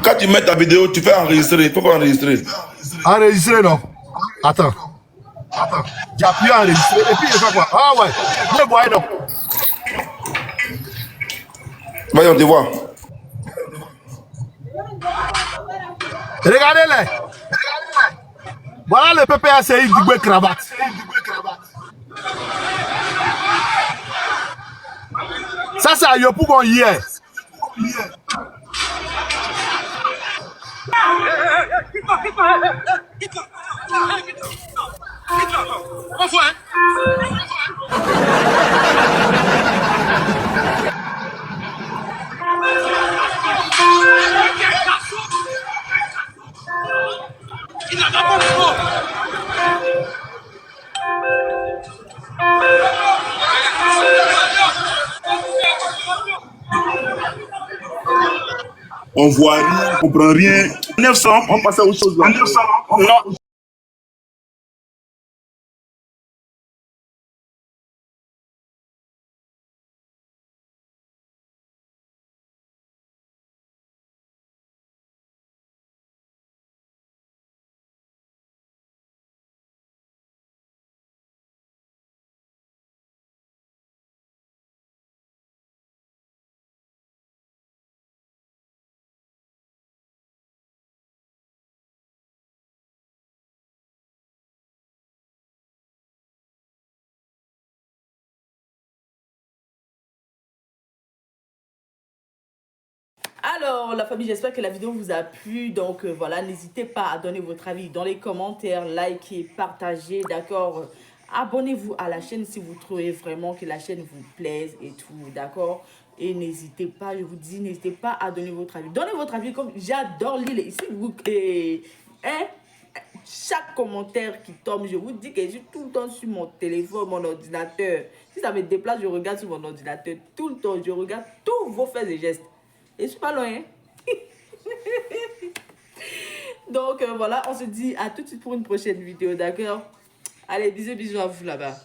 Quand tu mets ta vidéo, tu fais enregistrer. Il faut pas enregistrer. Enregistrer non? Attends. J'appuie enregistrer et puis je fais quoi? Ah ouais, vous le voyez non? Voyons, te vois. Regardez-les. Voilà le PPACI du cravate. Ça c'est à Yopougon hier. On voit rien, on comprend rien. 900, on passe à autre chose. 900, non. Alors, la famille, j'espère que la vidéo vous a plu. Donc, voilà, n'hésitez pas à donner votre avis dans les commentaires, likez, partagez, d'accord? Abonnez-vous à la chaîne si vous trouvez vraiment que la chaîne vous plaise et tout, d'accord? Et n'hésitez pas, je vous dis, n'hésitez pas à donner votre avis. Donnez votre avis comme j'adore lire. Ici, vous... chaque commentaire qui tombe, je vous dis que je suis tout le temps sur mon téléphone, mon ordinateur. Si ça me déplace, je regarde sur mon ordinateur tout le temps. Je regarde tous vos faits et gestes. Et je suis pas loin. Donc voilà, on se dit à tout de suite pour une prochaine vidéo, d'accord? Allez, bisous à vous là-bas.